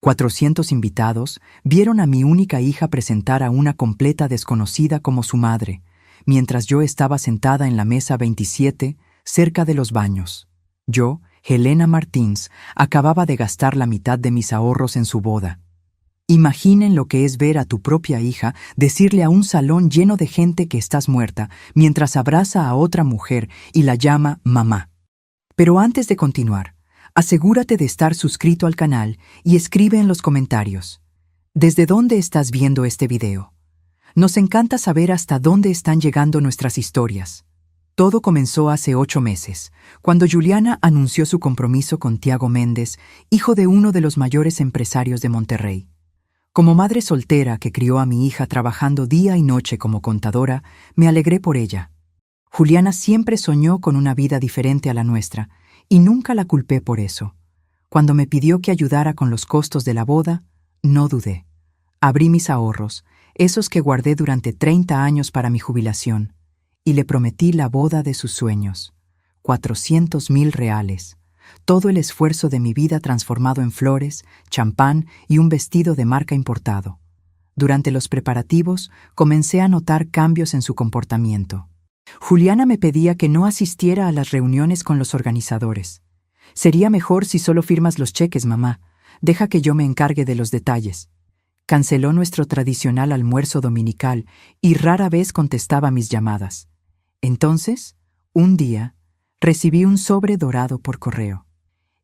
400 invitados vieron a mi única hija presentar a una completa desconocida como su madre, mientras yo estaba sentada en la mesa 27, cerca de los baños. Yo, Helena Martins, acababa de gastar la mitad de mis ahorros en su boda. Imaginen lo que es ver a tu propia hija decirle a un salón lleno de gente que estás muerta, mientras abraza a otra mujer y la llama mamá. Pero antes de continuar, asegúrate de estar suscrito al canal y escribe en los comentarios: ¿desde dónde estás viendo este video? Nos encanta saber hasta dónde están llegando nuestras historias. Todo comenzó hace 8 meses, cuando Juliana anunció su compromiso con Tiago Méndez, hijo de uno de los mayores empresarios de Monterrey. Como madre soltera que crió a mi hija trabajando día y noche como contadora, me alegré por ella. Juliana siempre soñó con una vida diferente a la nuestra, y nunca la culpé por eso. Cuando me pidió que ayudara con los costos de la boda, no dudé. Abrí mis ahorros, esos que guardé durante 30 años para mi jubilación, y le prometí la boda de sus sueños. 400,000 reales. Todo el esfuerzo de mi vida transformado en flores, champán y un vestido de marca importado. Durante los preparativos, comencé a notar cambios en su comportamiento. Juliana me pedía que no asistiera a las reuniones con los organizadores. «Sería mejor si solo firmas los cheques, mamá. Deja que yo me encargue de los detalles». Canceló nuestro tradicional almuerzo dominical y rara vez contestaba mis llamadas. Entonces, un día, recibí un sobre dorado por correo.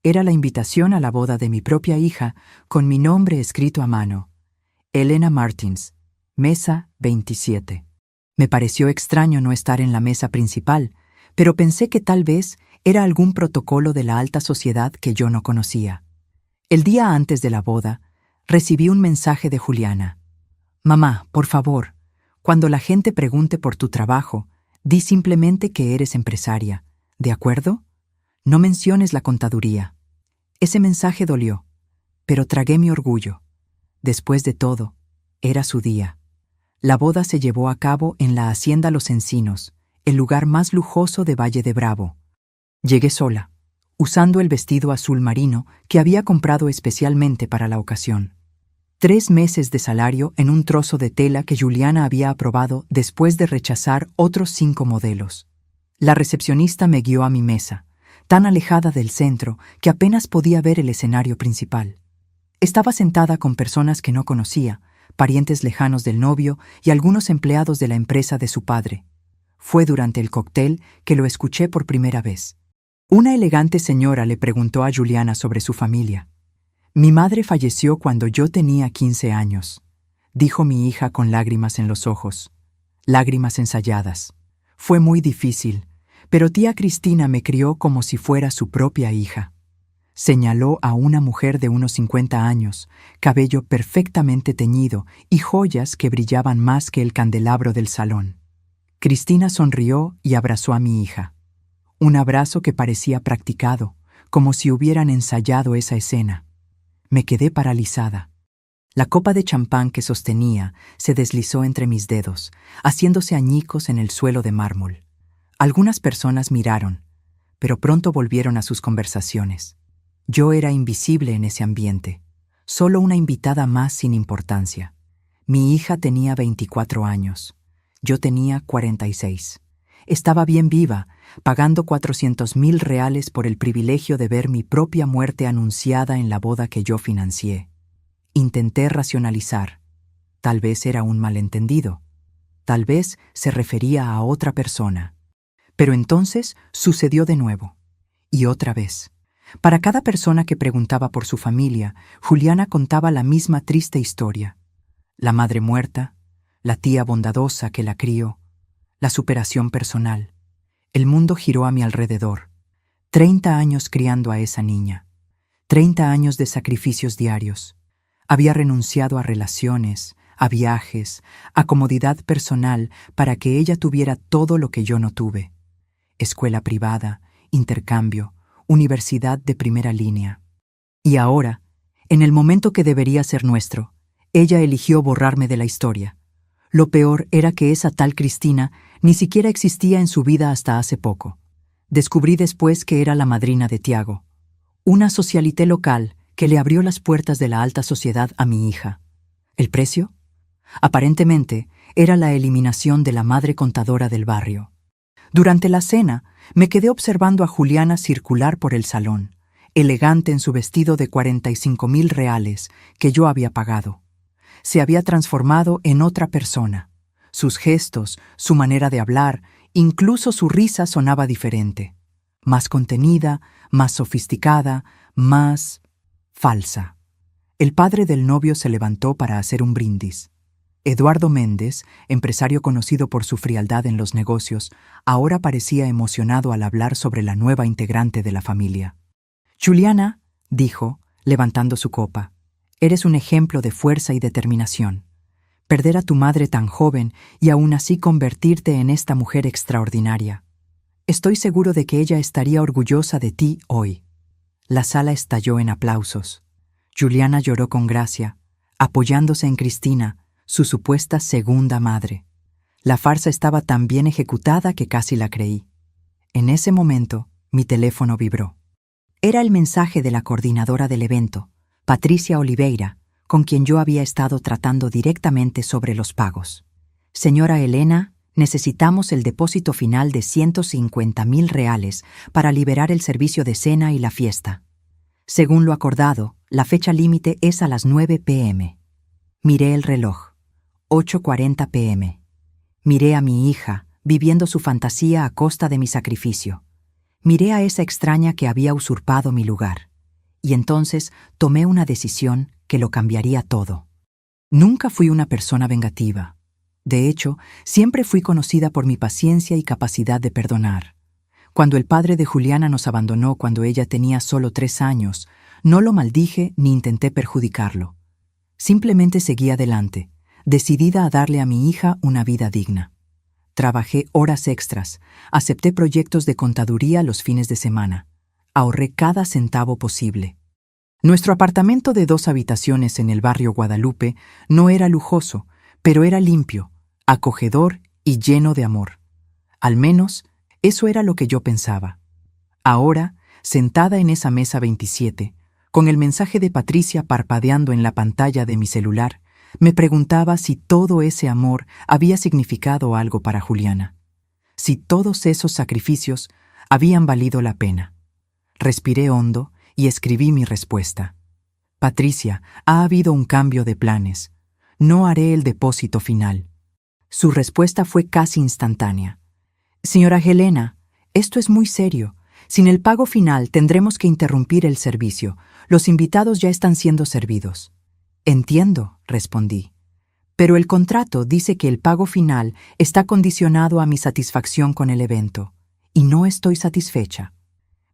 Era la invitación a la boda de mi propia hija con mi nombre escrito a mano. Helena Martins, mesa 27. Me pareció extraño no estar en la mesa principal, pero pensé que tal vez era algún protocolo de la alta sociedad que yo no conocía. El día antes de la boda, recibí un mensaje de Juliana. «Mamá, por favor, cuando la gente pregunte por tu trabajo, di simplemente que eres empresaria, ¿de acuerdo? No menciones la contaduría». Ese mensaje dolió, pero tragué mi orgullo. Después de todo, era su día. La boda se llevó a cabo en la Hacienda Los Encinos, el lugar más lujoso de Valle de Bravo. Llegué sola, usando el vestido azul marino que había comprado especialmente para la ocasión. 3 meses de salario en un trozo de tela que Juliana había aprobado después de rechazar otros 5 modelos. La recepcionista me guió a mi mesa, tan alejada del centro que apenas podía ver el escenario principal. Estaba sentada con personas que no conocía, parientes lejanos del novio y algunos empleados de la empresa de su padre. Fue durante el cóctel que lo escuché por primera vez. Una elegante señora le preguntó a Juliana sobre su familia. «Mi madre falleció cuando yo tenía 15 años», dijo mi hija con lágrimas en los ojos. Lágrimas ensayadas. «Fue muy difícil, pero tía Cristina me crió como si fuera su propia hija». Señaló a una mujer de unos 50 años, cabello perfectamente teñido y joyas que brillaban más que el candelabro del salón. Cristina sonrió y abrazó a mi hija. Un abrazo que parecía practicado, como si hubieran ensayado esa escena. Me quedé paralizada. La copa de champán que sostenía se deslizó entre mis dedos, haciéndose añicos en el suelo de mármol. Algunas personas miraron, pero pronto volvieron a sus conversaciones. Yo era invisible en ese ambiente, solo una invitada más sin importancia. Mi hija tenía 24 años. Yo tenía 46. Estaba bien viva, pagando 400,000 reales por el privilegio de ver mi propia muerte anunciada en la boda que yo financié. Intenté racionalizar. Tal vez era un malentendido. Tal vez se refería a otra persona. Pero entonces sucedió de nuevo. Y otra vez. Para cada persona que preguntaba por su familia, Juliana contaba la misma triste historia. La madre muerta, la tía bondadosa que la crió, la superación personal. El mundo giró a mi alrededor. 30 años criando a esa niña. 30 años de sacrificios diarios. Había renunciado a relaciones, a viajes, a comodidad personal para que ella tuviera todo lo que yo no tuve. Escuela privada, intercambio, universidad de primera línea. Y ahora, en el momento que debería ser nuestro, ella eligió borrarme de la historia. Lo peor era que esa tal Cristina ni siquiera existía en su vida hasta hace poco. Descubrí después que era la madrina de Tiago, una socialité local que le abrió las puertas de la alta sociedad a mi hija. ¿El precio? Aparentemente, era la eliminación de la madre contadora del barrio. Durante la cena, me quedé observando a Juliana circular por el salón, elegante en su vestido de 45,000 reales que yo había pagado. Se había transformado en otra persona. Sus gestos, su manera de hablar, incluso su risa sonaba diferente. Más contenida, más sofisticada, más falsa. El padre del novio se levantó para hacer un brindis. Eduardo Méndez, empresario conocido por su frialdad en los negocios, ahora parecía emocionado al hablar sobre la nueva integrante de la familia. «Juliana», dijo, levantando su copa, «eres un ejemplo de fuerza y determinación. Perder a tu madre tan joven y aún así convertirte en esta mujer extraordinaria. Estoy seguro de que ella estaría orgullosa de ti hoy». La sala estalló en aplausos. Juliana lloró con gracia, apoyándose en Cristina, su supuesta segunda madre. La farsa estaba tan bien ejecutada que casi la creí. En ese momento, mi teléfono vibró. Era el mensaje de la coordinadora del evento, Patricia Oliveira, con quien yo había estado tratando directamente sobre los pagos. «Señora Elena, necesitamos el depósito final de 150,000 reales para liberar el servicio de cena y la fiesta. Según lo acordado, la fecha límite es a las 9 p.m. Miré el reloj. 8:40 p.m. Miré a mi hija, viviendo su fantasía a costa de mi sacrificio. Miré a esa extraña que había usurpado mi lugar. Y entonces tomé una decisión que lo cambiaría todo. Nunca fui una persona vengativa. De hecho, siempre fui conocida por mi paciencia y capacidad de perdonar. Cuando el padre de Juliana nos abandonó cuando ella tenía solo 3 años, no lo maldije ni intenté perjudicarlo. Simplemente seguí adelante, decidida a darle a mi hija una vida digna. Trabajé horas extras, acepté proyectos de contaduría los fines de semana. Ahorré cada centavo posible. Nuestro apartamento de 2 habitaciones en el barrio Guadalupe no era lujoso, pero era limpio, acogedor y lleno de amor. Al menos, eso era lo que yo pensaba. Ahora, sentada en esa mesa 27, con el mensaje de Patricia parpadeando en la pantalla de mi celular, me preguntaba si todo ese amor había significado algo para Juliana, si todos esos sacrificios habían valido la pena. Respiré hondo y escribí mi respuesta. «Patricia, ha habido un cambio de planes. No haré el depósito final». Su respuesta fue casi instantánea. «Señora Helena, esto es muy serio. Sin el pago final tendremos que interrumpir el servicio. Los invitados ya están siendo servidos». «Entiendo», respondí. «Pero el contrato dice que el pago final está condicionado a mi satisfacción con el evento, y no estoy satisfecha».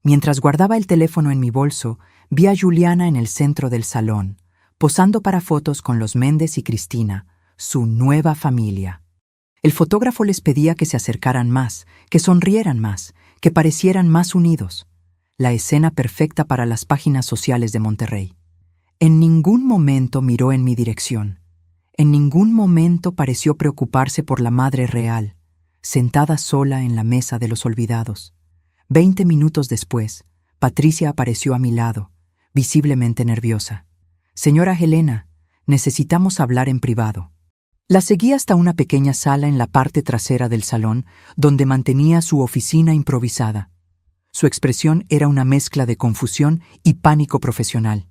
Mientras guardaba el teléfono en mi bolso, vi a Juliana en el centro del salón, posando para fotos con los Méndez y Cristina, su nueva familia. El fotógrafo les pedía que se acercaran más, que sonrieran más, que parecieran más unidos. La escena perfecta para las páginas sociales de Monterrey. En ningún momento miró en mi dirección. En ningún momento pareció preocuparse por la madre real, sentada sola en la mesa de los olvidados. 20 minutos después, Patricia apareció a mi lado, visiblemente nerviosa. «Señora Helena, necesitamos hablar en privado». La seguí hasta una pequeña sala en la parte trasera del salón, donde mantenía su oficina improvisada. Su expresión era una mezcla de confusión y pánico profesional.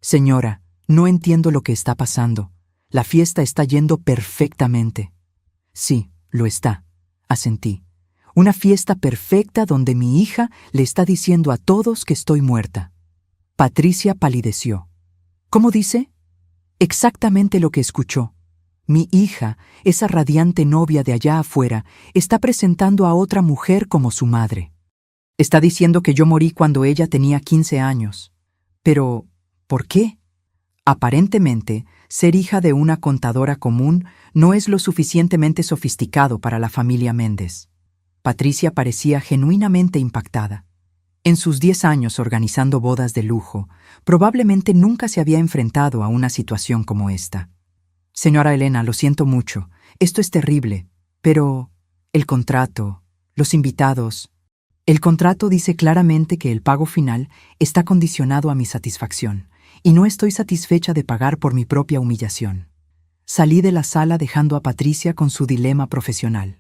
«Señora, no entiendo lo que está pasando. La fiesta está yendo perfectamente». «Sí, lo está», asentí. «Una fiesta perfecta donde mi hija le está diciendo a todos que estoy muerta». Patricia palideció. «¿Cómo dice?» «Exactamente lo que escuchó. Mi hija, esa radiante novia de allá afuera, está presentando a otra mujer como su madre. Está diciendo que yo morí cuando ella tenía 15 años. Pero, ¿por qué? Aparentemente, ser hija de una contadora común no es lo suficientemente sofisticado para la familia Méndez». Patricia parecía genuinamente impactada. En sus 10 años organizando bodas de lujo, probablemente nunca se había enfrentado a una situación como esta. «Señora Elena, lo siento mucho. Esto es terrible. Pero el contrato, los invitados...» «El contrato dice claramente que el pago final está condicionado a mi satisfacción, y no estoy satisfecha de pagar por mi propia humillación. Salí de la sala dejando a Patricia con su dilema profesional.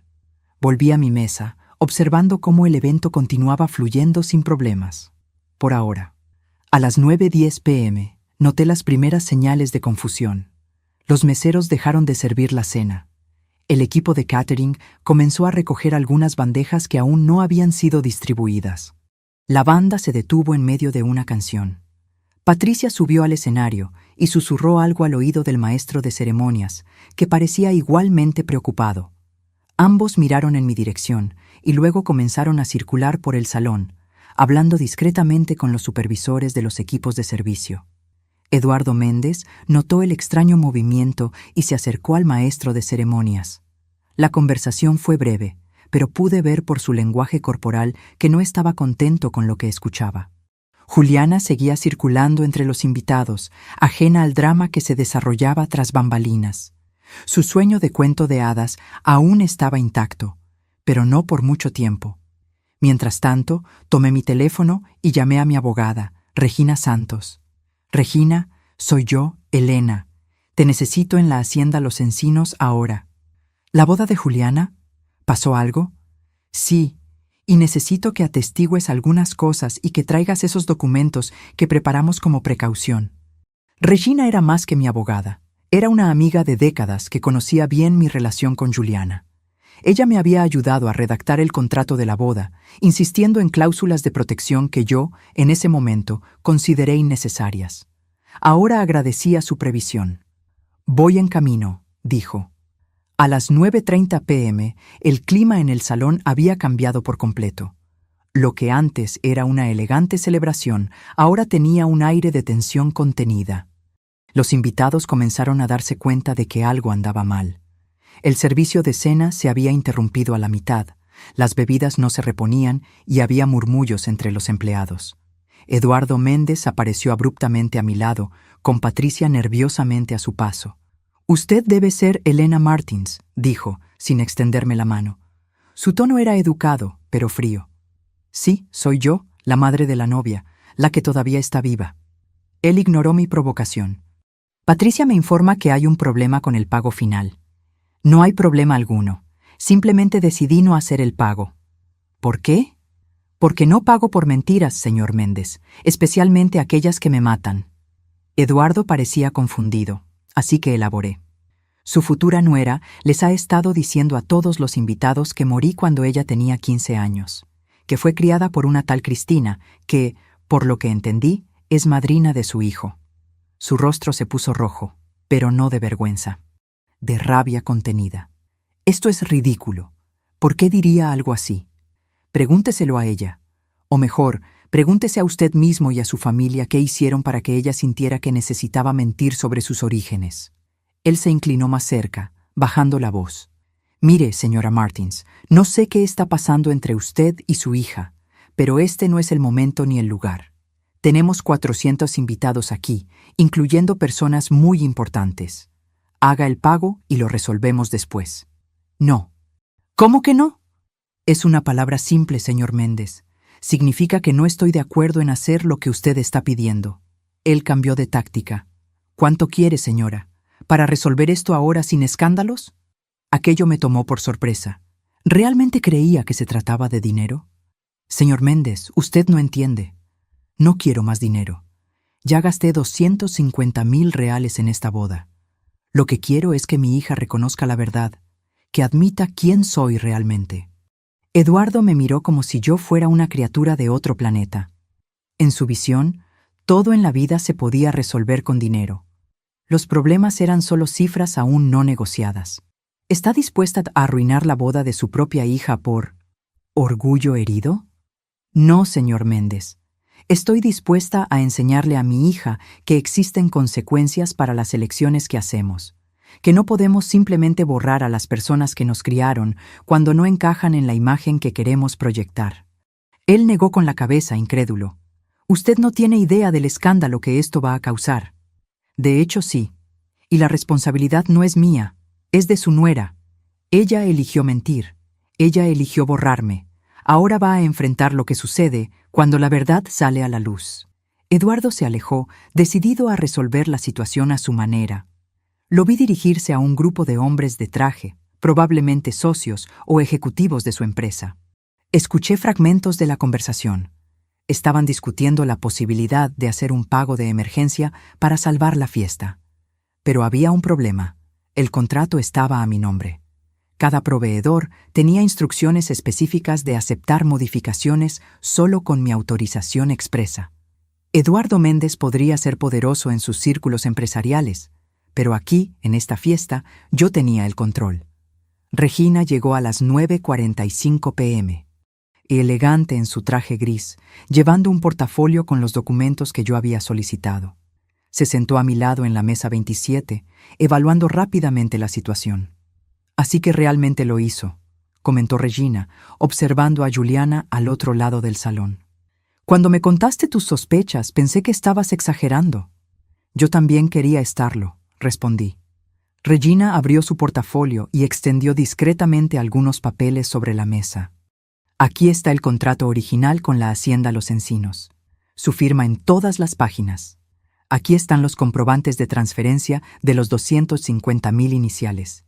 Volví a mi mesa, observando cómo el evento continuaba fluyendo sin problemas. Por ahora. A las 9:10 p.m., noté las primeras señales de confusión. Los meseros dejaron de servir la cena. El equipo de catering comenzó a recoger algunas bandejas que aún no habían sido distribuidas. La banda se detuvo en medio de una canción. Patricia subió al escenario y susurró algo al oído del maestro de ceremonias, que parecía igualmente preocupado. Ambos miraron en mi dirección y luego comenzaron a circular por el salón, hablando discretamente con los supervisores de los equipos de servicio. Eduardo Méndez notó el extraño movimiento y se acercó al maestro de ceremonias. La conversación fue breve, pero pude ver por su lenguaje corporal que no estaba contento con lo que escuchaba. Juliana seguía circulando entre los invitados, ajena al drama que se desarrollaba tras bambalinas. Su sueño de cuento de hadas aún estaba intacto, pero no por mucho tiempo. Mientras tanto, tomé mi teléfono y llamé a mi abogada, Regina Santos. «Regina, soy yo, Elena. Te necesito en la Hacienda Los Encinos ahora». «¿La boda de Juliana? ¿Pasó algo?» «Sí, y necesito que atestigües algunas cosas y que traigas esos documentos que preparamos como precaución». Regina era más que mi abogada. Era una amiga de décadas que conocía bien mi relación con Juliana. Ella me había ayudado a redactar el contrato de la boda, insistiendo en cláusulas de protección que yo, en ese momento, consideré innecesarias. Ahora agradecía su previsión. «Voy en camino», dijo. A las 9:30 p.m., el clima en el salón había cambiado por completo. Lo que antes era una elegante celebración, ahora tenía un aire de tensión contenida. Los invitados comenzaron a darse cuenta de que algo andaba mal. El servicio de cena se había interrumpido a la mitad, las bebidas no se reponían y había murmullos entre los empleados. Eduardo Méndez apareció abruptamente a mi lado, con Patricia nerviosamente a su paso. «Usted debe ser Elena Martins», dijo, sin extenderme la mano. Su tono era educado, pero frío. «Sí, soy yo, la madre de la novia, la que todavía está viva». Él ignoró mi provocación. «Patricia me informa que hay un problema con el pago final». «No hay problema alguno. Simplemente decidí no hacer el pago». «¿Por qué?» «Porque no pago por mentiras, señor Méndez, especialmente aquellas que me matan». Eduardo parecía confundido, así que elaboré. Su futura nuera les ha estado diciendo a todos los invitados que morí cuando ella tenía 15 años, que fue criada por una tal Cristina, que, por lo que entendí, es madrina de su hijo. Su rostro se puso rojo, pero no de vergüenza, de rabia contenida. «Esto es ridículo. ¿Por qué diría algo así? Pregúnteselo a ella. O mejor, pregúntese a usted mismo y a su familia qué hicieron para que ella sintiera que necesitaba mentir sobre sus orígenes». Él se inclinó más cerca, bajando la voz. «Mire, señora Martins, no sé qué está pasando entre usted y su hija, pero este no es el momento ni el lugar. Tenemos 400 invitados aquí, incluyendo personas muy importantes. Haga el pago y lo resolvemos después». «No». «¿Cómo que no?» «Es una palabra simple, señor Méndez. Significa que no estoy de acuerdo en hacer lo que usted está pidiendo». Él cambió de táctica. «¿Cuánto quiere, señora? ¿Para resolver esto ahora sin escándalos?» Aquello me tomó por sorpresa. ¿Realmente creía que se trataba de dinero? «Señor Méndez, usted no entiende. No quiero más dinero. Ya gasté 250,000 reales en esta boda. Lo que quiero es que mi hija reconozca la verdad, que admita quién soy realmente». Eduardo me miró como si yo fuera una criatura de otro planeta. En su visión, todo en la vida se podía resolver con dinero. Los problemas eran solo cifras aún no negociadas. ¿Está dispuesta a arruinar la boda de su propia hija por orgullo herido? No, señor Méndez. Estoy dispuesta a enseñarle a mi hija que existen consecuencias para las elecciones que hacemos, que no podemos simplemente borrar a las personas que nos criaron cuando no encajan en la imagen que queremos proyectar. Él negó con la cabeza, incrédulo. «Usted no tiene idea del escándalo que esto va a causar». «De hecho, sí. Y la responsabilidad no es mía, es de su nuera. Ella eligió mentir. Ella eligió borrarme. Ahora va a enfrentar lo que sucede cuando la verdad sale a la luz». Eduardo se alejó, decidido a resolver la situación a su manera. Lo vi dirigirse a un grupo de hombres de traje, probablemente socios o ejecutivos de su empresa. Escuché fragmentos de la conversación. Estaban discutiendo la posibilidad de hacer un pago de emergencia para salvar la fiesta. Pero había un problema. El contrato estaba a mi nombre. Cada proveedor tenía instrucciones específicas de aceptar modificaciones solo con mi autorización expresa. Eduardo Méndez podría ser poderoso en sus círculos empresariales, pero aquí, en esta fiesta, yo tenía el control. Regina llegó a las 9:45 p.m. elegante en su traje gris, llevando un portafolio con los documentos que yo había solicitado. Se sentó a mi lado en la mesa 27, evaluando rápidamente la situación. «Así que realmente lo hizo», comentó Regina, observando a Juliana al otro lado del salón. «Cuando me contaste tus sospechas, pensé que estabas exagerando». «Yo también quería estarlo», respondí. Regina abrió su portafolio y extendió discretamente algunos papeles sobre la mesa. «Aquí está el contrato original con la Hacienda Los Encinos. Su firma en todas las páginas. Aquí están los comprobantes de transferencia de los 250,000 iniciales.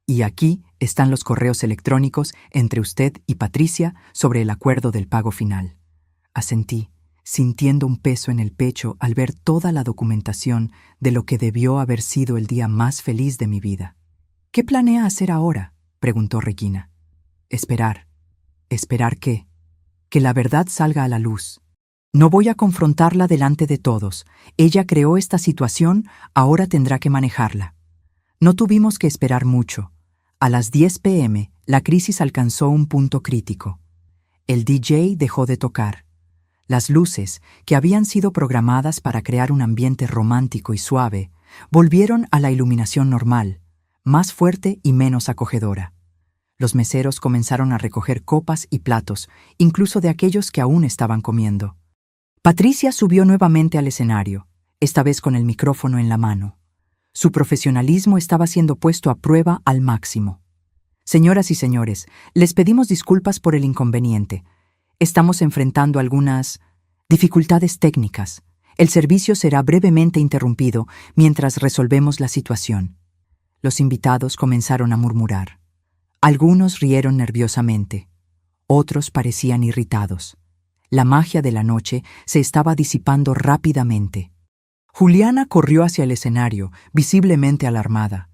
Y aquí están los correos electrónicos entre usted y Patricia sobre el acuerdo del pago final». Asentí, sintiendo un peso en el pecho al ver toda la documentación de lo que debió haber sido el día más feliz de mi vida. «¿Qué planea hacer ahora?», preguntó Regina. «Esperar». «¿Esperar qué?». «Que la verdad salga a la luz. No voy a confrontarla delante de todos. Ella creó esta situación, ahora tendrá que manejarla». No tuvimos que esperar mucho. A las 10 p.m., la crisis alcanzó un punto crítico. El DJ dejó de tocar. Las luces, que habían sido programadas para crear un ambiente romántico y suave, volvieron a la iluminación normal, más fuerte y menos acogedora. Los meseros comenzaron a recoger copas y platos, incluso de aquellos que aún estaban comiendo. Patricia subió nuevamente al escenario, esta vez con el micrófono en la mano. Su profesionalismo estaba siendo puesto a prueba al máximo. «Señoras y señores, les pedimos disculpas por el inconveniente. Estamos enfrentando algunas dificultades técnicas. El servicio será brevemente interrumpido mientras resolvemos la situación». Los invitados comenzaron a murmurar. Algunos rieron nerviosamente. Otros parecían irritados. La magia de la noche se estaba disipando rápidamente. Juliana corrió hacia el escenario, visiblemente alarmada.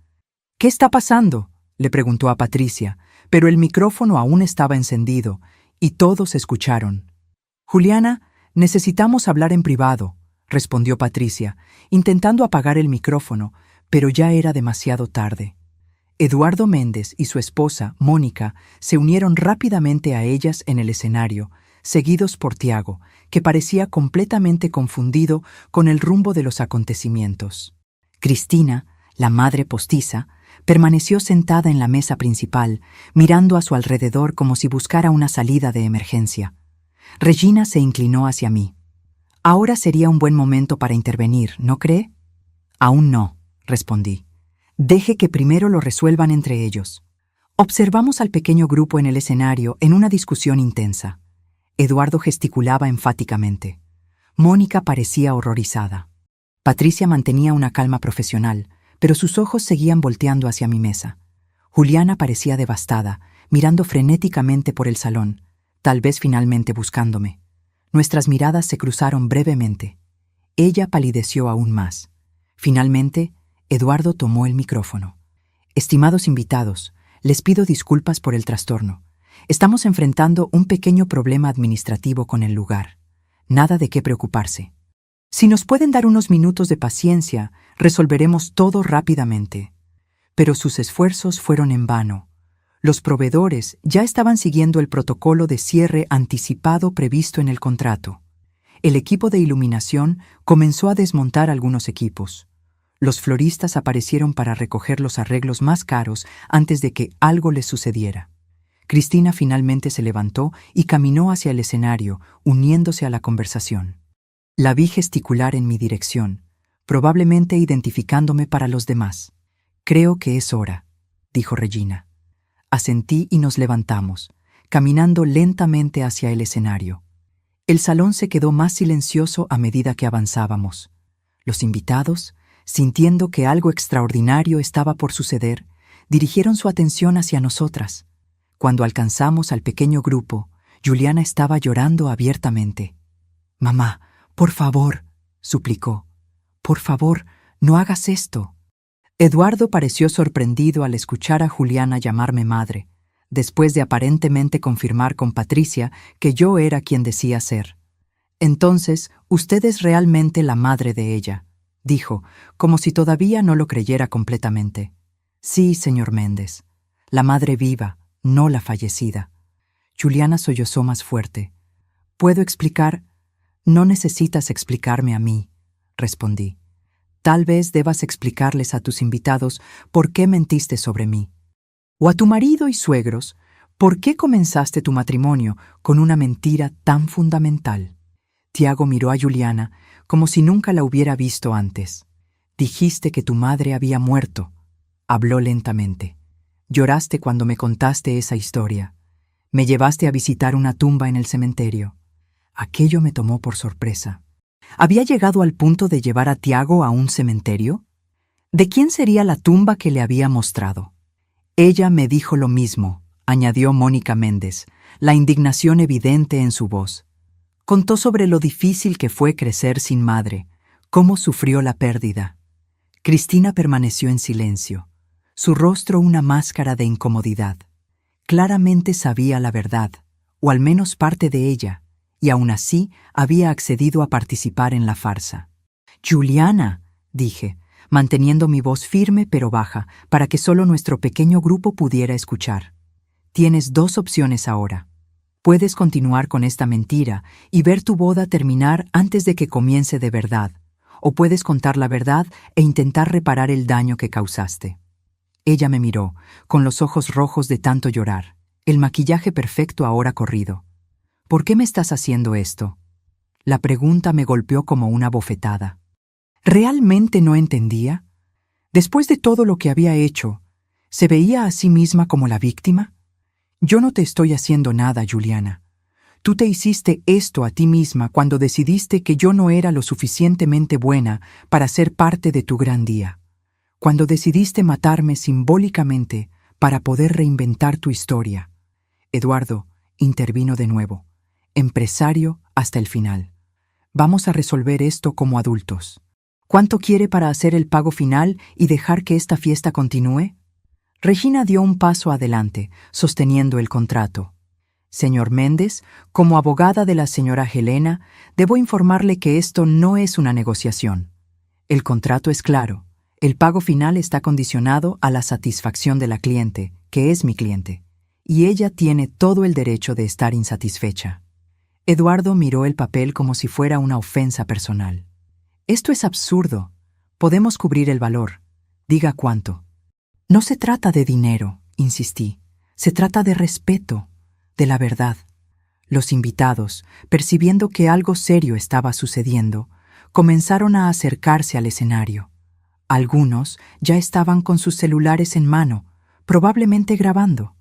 «¿Qué está pasando?», le preguntó a Patricia, pero el micrófono aún estaba encendido, y todos escucharon. «Juliana, necesitamos hablar en privado», respondió Patricia, intentando apagar el micrófono, pero ya era demasiado tarde. Eduardo Méndez y su esposa, Mónica, se unieron rápidamente a ellas en el escenario, seguidos por Tiago, que parecía completamente confundido con el rumbo de los acontecimientos. Cristina, la madre postiza, permaneció sentada en la mesa principal, mirando a su alrededor como si buscara una salida de emergencia. Regina se inclinó hacia mí. «Ahora sería un buen momento para intervenir, ¿no cree?». «Aún no», respondí. «Deje que primero lo resuelvan entre ellos». Observamos al pequeño grupo en el escenario en una discusión intensa. Eduardo gesticulaba enfáticamente. Mónica parecía horrorizada. Patricia mantenía una calma profesional, pero sus ojos seguían volteando hacia mi mesa. Juliana parecía devastada, mirando frenéticamente por el salón, tal vez finalmente buscándome. Nuestras miradas se cruzaron brevemente. Ella palideció aún más. Finalmente, Eduardo tomó el micrófono. «Estimados invitados, les pido disculpas por el trastorno. Estamos enfrentando un pequeño problema administrativo con el lugar. Nada de qué preocuparse. Si nos pueden dar unos minutos de paciencia, resolveremos todo rápidamente». Pero sus esfuerzos fueron en vano. Los proveedores ya estaban siguiendo el protocolo de cierre anticipado previsto en el contrato. El equipo de iluminación comenzó a desmontar algunos equipos. Los floristas aparecieron para recoger los arreglos más caros antes de que algo les sucediera. Cristina finalmente se levantó y caminó hacia el escenario, uniéndose a la conversación. La vi gesticular en mi dirección, probablemente identificándome para los demás. «Creo que es hora», dijo Regina. Asentí y nos levantamos, caminando lentamente hacia el escenario. El salón se quedó más silencioso a medida que avanzábamos. Los invitados, sintiendo que algo extraordinario estaba por suceder, dirigieron su atención hacia nosotras. Cuando alcanzamos al pequeño grupo, Juliana estaba llorando abiertamente. «Mamá, por favor», suplicó. «Por favor, no hagas esto». Eduardo pareció sorprendido al escuchar a Juliana llamarme madre, después de aparentemente confirmar con Patricia que yo era quien decía ser. «Entonces, usted es realmente la madre de ella», dijo, como si todavía no lo creyera completamente. «Sí, señor Méndez, la madre viva, no la fallecida». Juliana sollozó más fuerte. «¿Puedo explicar?» «No necesitas explicarme a mí», respondí. «Tal vez debas explicarles a tus invitados por qué mentiste sobre mí. O a tu marido y suegros, ¿por qué comenzaste tu matrimonio con una mentira tan fundamental?» Tiago miró a Juliana como si nunca la hubiera visto antes. «Dijiste que tu madre había muerto», habló lentamente. «Lloraste cuando me contaste esa historia. Me llevaste a visitar una tumba en el cementerio». Aquello me tomó por sorpresa. ¿Había llegado al punto de llevar a Tiago a un cementerio? ¿De quién sería la tumba que le había mostrado? «Ella me dijo lo mismo», añadió Mónica Méndez, la indignación evidente en su voz. Contó sobre lo difícil que fue crecer sin madre, cómo sufrió la pérdida. Cristina permaneció en silencio, su rostro una máscara de incomodidad. Claramente sabía la verdad, o al menos parte de ella, y aún así había accedido a participar en la farsa. «Juliana», dije, manteniendo mi voz firme pero baja para que solo nuestro pequeño grupo pudiera escuchar. «Tienes dos opciones ahora. Puedes continuar con esta mentira y ver tu boda terminar antes de que comience de verdad, o puedes contar la verdad e intentar reparar el daño que causaste». Ella me miró, con los ojos rojos de tanto llorar, el maquillaje perfecto ahora corrido. «¿Por qué me estás haciendo esto?». La pregunta me golpeó como una bofetada. ¿Realmente no entendía? Después de todo lo que había hecho, ¿se veía a sí misma como la víctima? «Yo no te estoy haciendo nada, Juliana. Tú te hiciste esto a ti misma cuando decidiste que yo no era lo suficientemente buena para ser parte de tu gran día. Cuando decidiste matarme simbólicamente para poder reinventar tu historia». Eduardo intervino de nuevo, empresario hasta el final. «Vamos a resolver esto como adultos. ¿Cuánto quiere para hacer el pago final y dejar que esta fiesta continúe?». Regina dio un paso adelante, sosteniendo el contrato. «Señor Méndez, como abogada de la señora Helena, debo informarle que esto no es una negociación. El contrato es claro. El pago final está condicionado a la satisfacción de la cliente, que es mi cliente, y ella tiene todo el derecho de estar insatisfecha». Eduardo miró el papel como si fuera una ofensa personal. «Esto es absurdo. Podemos cubrir el valor. Diga cuánto». «No se trata de dinero», insistí. «Se trata de respeto, de la verdad». Los invitados, percibiendo que algo serio estaba sucediendo, comenzaron a acercarse al escenario. Algunos ya estaban con sus celulares en mano, probablemente grabando.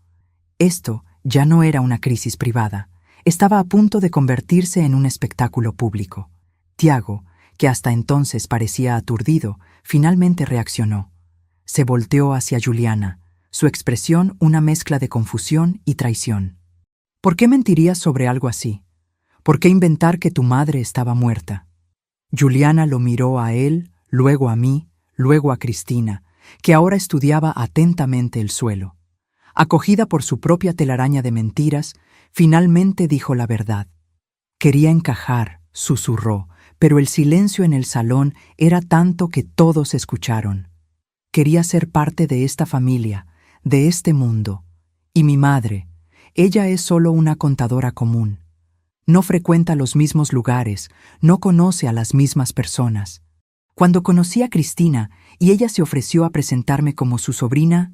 Esto ya no era una crisis privada. Estaba a punto de convertirse en un espectáculo público. Tiago, que hasta entonces parecía aturdido, finalmente reaccionó. Se volteó hacia Juliana, su expresión una mezcla de confusión y traición. «¿Por qué mentirías sobre algo así? ¿Por qué inventar que tu madre estaba muerta?». Juliana lo miró a él, luego a mí, luego a Cristina, que ahora estudiaba atentamente el suelo. Acogida por su propia telaraña de mentiras, finalmente dijo la verdad. Quería encajar, susurró, pero el silencio en el salón era tanto que todos escucharon. Quería ser parte de esta familia, de este mundo. Y mi madre, ella es solo una contadora común. No frecuenta los mismos lugares, no conoce a las mismas personas. Cuando conocí a Cristina y ella se ofreció a presentarme como su sobrina,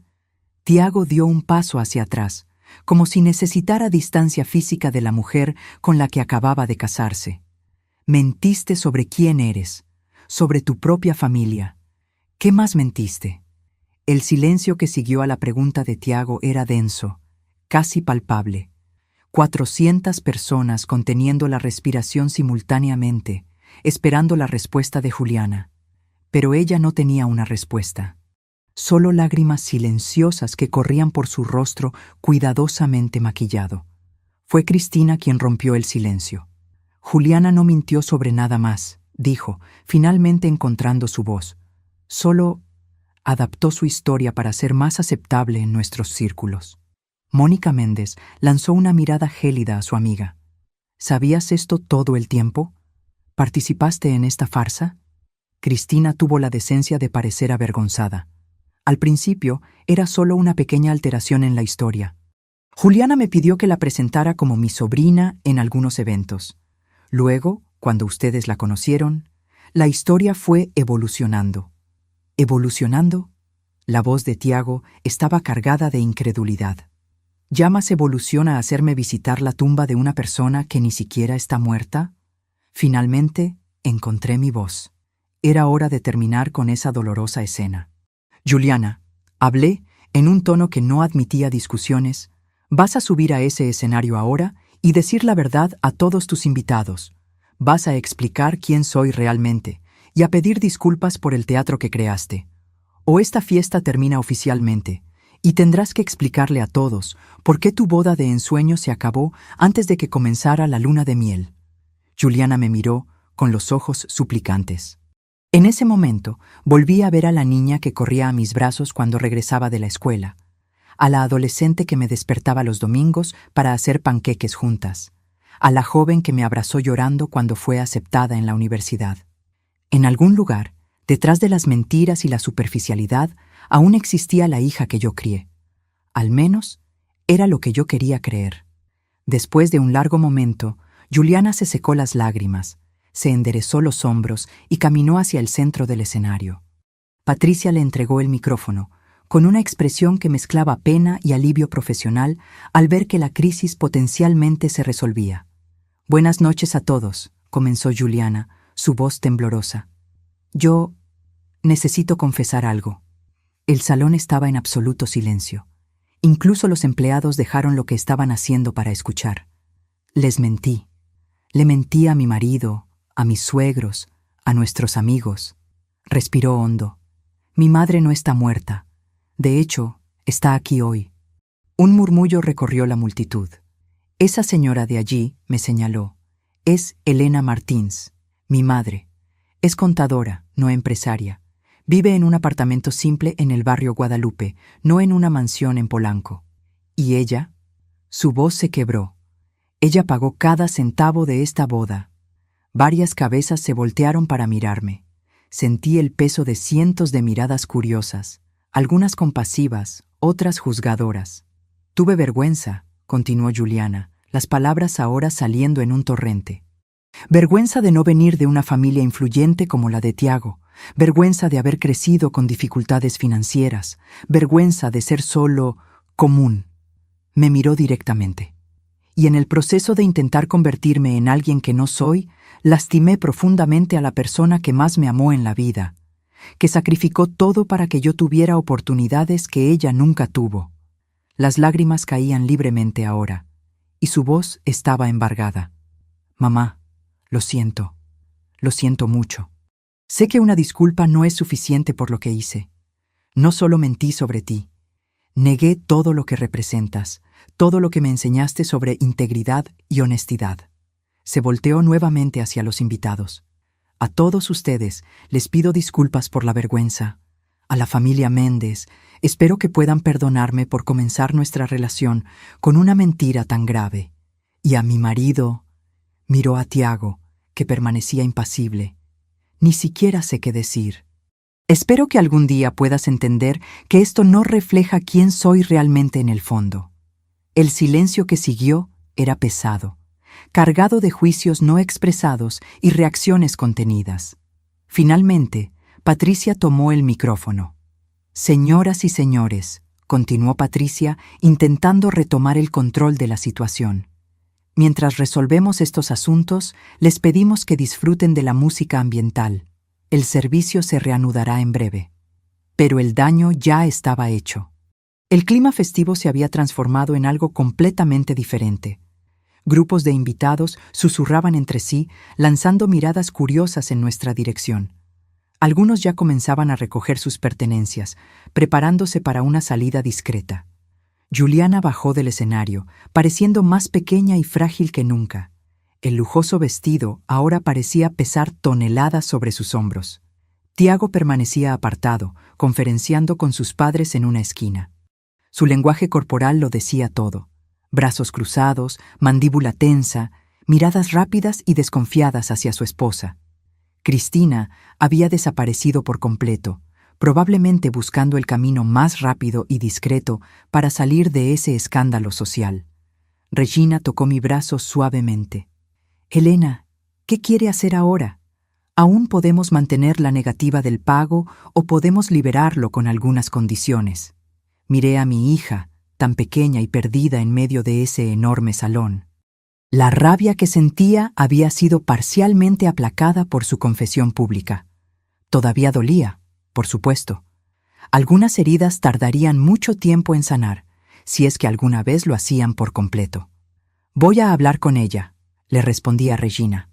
Tiago dio un paso hacia atrás, como si necesitara distancia física de la mujer con la que acababa de casarse. «Mentiste sobre quién eres, sobre tu propia familia. ¿Qué más mentiste?». El silencio que siguió a la pregunta de Tiago era denso, casi palpable. 400 personas conteniendo la respiración simultáneamente, esperando la respuesta de Juliana. Pero ella no tenía una respuesta. Solo lágrimas silenciosas que corrían por su rostro cuidadosamente maquillado. Fue Cristina quien rompió el silencio. Juliana no mintió sobre nada más, dijo, finalmente encontrando su voz. Solo adaptó su historia para ser más aceptable en nuestros círculos. Mónica Méndez lanzó una mirada gélida a su amiga. ¿Sabías esto todo el tiempo? ¿Participaste en esta farsa? Cristina tuvo la decencia de parecer avergonzada. Al principio, era solo una pequeña alteración en la historia. Juliana me pidió que la presentara como mi sobrina en algunos eventos. Luego, cuando ustedes la conocieron, la historia fue evolucionando. ¿Evolucionando? La voz de Tiago estaba cargada de incredulidad. ¿Llamas evolución a hacerme visitar la tumba de una persona que ni siquiera está muerta? Finalmente, encontré mi voz. Era hora de terminar con esa dolorosa escena. Juliana, hablé en un tono que no admitía discusiones. Vas a subir a ese escenario ahora y decir la verdad a todos tus invitados. Vas a explicar quién soy realmente y a pedir disculpas por el teatro que creaste. O esta fiesta termina oficialmente y tendrás que explicarle a todos por qué tu boda de ensueño se acabó antes de que comenzara la luna de miel. Juliana me miró con los ojos suplicantes. En ese momento, volví a ver a la niña que corría a mis brazos cuando regresaba de la escuela, a la adolescente que me despertaba los domingos para hacer panqueques juntas, a la joven que me abrazó llorando cuando fue aceptada en la universidad. En algún lugar, detrás de las mentiras y la superficialidad, aún existía la hija que yo crié. Al menos, era lo que yo quería creer. Después de un largo momento, Juliana se secó las lágrimas, se enderezó los hombros y caminó hacia el centro del escenario. Patricia le entregó el micrófono, con una expresión que mezclaba pena y alivio profesional al ver que la crisis potencialmente se resolvía. «Buenas noches a todos», comenzó Juliana, su voz temblorosa. «Yo necesito confesar algo». El salón estaba en absoluto silencio. Incluso los empleados dejaron lo que estaban haciendo para escuchar. Les mentí. Le mentí a mi marido, a mis suegros, a nuestros amigos. Respiró hondo. Mi madre no está muerta. De hecho, está aquí hoy. Un murmullo recorrió la multitud. Esa señora de allí, me señaló, es Elena Martins, mi madre. Es contadora, no empresaria. Vive en un apartamento simple en el barrio Guadalupe, no en una mansión en Polanco. ¿Y ella? Su voz se quebró. Ella pagó cada centavo de esta boda. Varias cabezas se voltearon para mirarme. Sentí el peso de cientos de miradas curiosas, algunas compasivas, otras juzgadoras. Tuve vergüenza, continuó Juliana, las palabras ahora saliendo en un torrente. Vergüenza de no venir de una familia influyente como la de Tiago, vergüenza de haber crecido con dificultades financieras, vergüenza de ser solo común. Me miró directamente. Y en el proceso de intentar convertirme en alguien que no soy, lastimé profundamente a la persona que más me amó en la vida, que sacrificó todo para que yo tuviera oportunidades que ella nunca tuvo. Las lágrimas caían libremente ahora, y su voz estaba embargada. Mamá, lo siento mucho. Sé que una disculpa no es suficiente por lo que hice. No solo mentí sobre ti, negué todo lo que representas, todo lo que me enseñaste sobre integridad y honestidad. Se volteó nuevamente hacia los invitados. A todos ustedes les pido disculpas por la vergüenza. A la familia Méndez, espero que puedan perdonarme por comenzar nuestra relación con una mentira tan grave. Y a mi marido, miró a Tiago, que permanecía impasible. Ni siquiera sé qué decir. Espero que algún día puedas entender que esto no refleja quién soy realmente en el fondo. El silencio que siguió era pesado, cargado de juicios no expresados y reacciones contenidas. Finalmente, Patricia tomó el micrófono. «Señoras y señores», continuó Patricia, intentando retomar el control de la situación. «Mientras resolvemos estos asuntos, les pedimos que disfruten de la música ambiental. El servicio se reanudará en breve». Pero el daño ya estaba hecho. El clima festivo se había transformado en algo completamente diferente. Grupos de invitados susurraban entre sí, lanzando miradas curiosas en nuestra dirección. Algunos ya comenzaban a recoger sus pertenencias, preparándose para una salida discreta. Juliana bajó del escenario, pareciendo más pequeña y frágil que nunca. El lujoso vestido ahora parecía pesar toneladas sobre sus hombros. Tiago permanecía apartado, conferenciando con sus padres en una esquina. Su lenguaje corporal lo decía todo. Brazos cruzados, mandíbula tensa, miradas rápidas y desconfiadas hacia su esposa. Cristina había desaparecido por completo, probablemente buscando el camino más rápido y discreto para salir de ese escándalo social. Regina tocó mi brazo suavemente. «Elena, ¿qué quiere hacer ahora? Aún podemos mantener la negativa del pago o podemos liberarlo con algunas condiciones». Miré a mi hija, tan pequeña y perdida en medio de ese enorme salón. La rabia que sentía había sido parcialmente aplacada por su confesión pública. Todavía dolía, por supuesto. Algunas heridas tardarían mucho tiempo en sanar, si es que alguna vez lo hacían por completo. «Voy a hablar con ella», le respondí a Regina.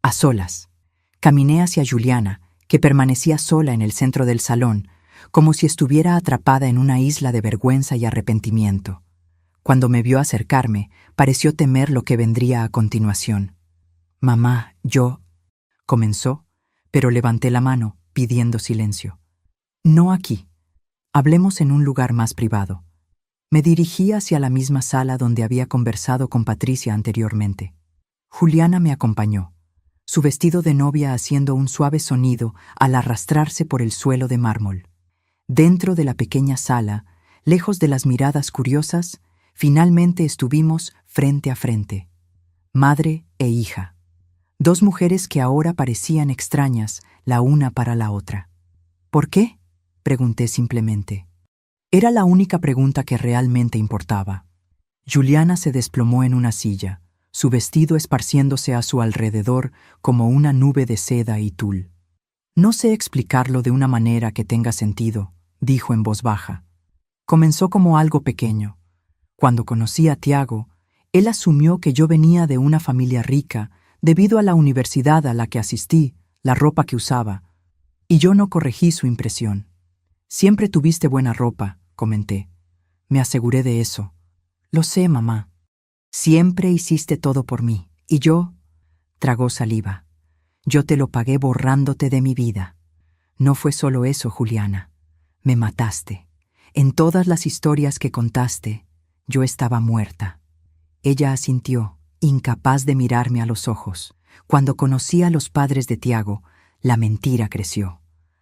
A solas. Caminé hacia Juliana, que permanecía sola en el centro del salón, como si estuviera atrapada en una isla de vergüenza y arrepentimiento. Cuando me vio acercarme, pareció temer lo que vendría a continuación. «Mamá, yo…» comenzó, pero levanté la mano, pidiendo silencio. «No aquí. Hablemos en un lugar más privado». Me dirigí hacia la misma sala donde había conversado con Patricia anteriormente. Juliana me acompañó, su vestido de novia haciendo un suave sonido al arrastrarse por el suelo de mármol. Dentro de la pequeña sala, lejos de las miradas curiosas, finalmente estuvimos frente a frente, madre e hija. Dos mujeres que ahora parecían extrañas la una para la otra. «¿Por qué?», pregunté simplemente. Era la única pregunta que realmente importaba. Juliana se desplomó en una silla, su vestido esparciéndose a su alrededor como una nube de seda y tul. «No sé explicarlo de una manera que tenga sentido», dijo en voz baja. «Comenzó como algo pequeño. Cuando conocí a Tiago, él asumió que yo venía de una familia rica debido a la universidad a la que asistí, la ropa que usaba, y yo no corregí su impresión. Siempre tuviste buena ropa», comenté. Me aseguré de eso. «Lo sé, mamá. Siempre hiciste todo por mí, y yo…» Tragó saliva. «Yo te lo pagué borrándote de mi vida. No fue solo eso, Juliana. Me mataste. En todas las historias que contaste, yo estaba muerta». Ella asintió, incapaz de mirarme a los ojos. Cuando conocí a los padres de Tiago, la mentira creció.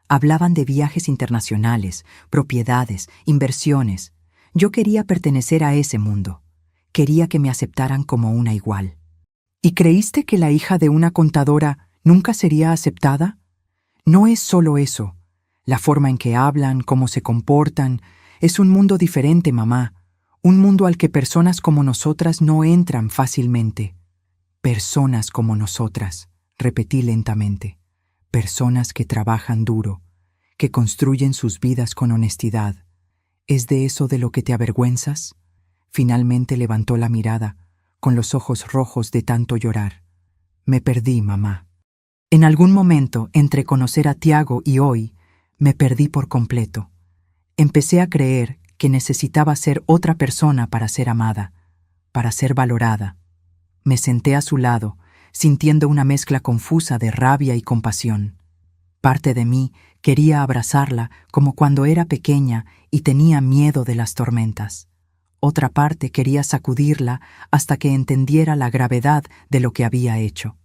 Hablaban de viajes internacionales, propiedades, inversiones. Yo quería pertenecer a ese mundo. Quería que me aceptaran como una igual. «¿Y creíste que la hija de una contadora nunca sería aceptada? No es solo eso. La forma en que hablan, cómo se comportan, es un mundo diferente, mamá. Un mundo al que personas como nosotras no entran fácilmente». «Personas como nosotras», repetí lentamente. «Personas que trabajan duro, que construyen sus vidas con honestidad. ¿Es de eso de lo que te avergüenzas?». Finalmente levantó la mirada, con los ojos rojos de tanto llorar. «Me perdí, mamá. En algún momento, entre conocer a Tiago y hoy, me perdí por completo. Empecé a creer que necesitaba ser otra persona para ser amada, para ser valorada». Me senté a su lado, sintiendo una mezcla confusa de rabia y compasión. Parte de mí quería abrazarla como cuando era pequeña y tenía miedo de las tormentas. Otra parte quería sacudirla hasta que entendiera la gravedad de lo que había hecho.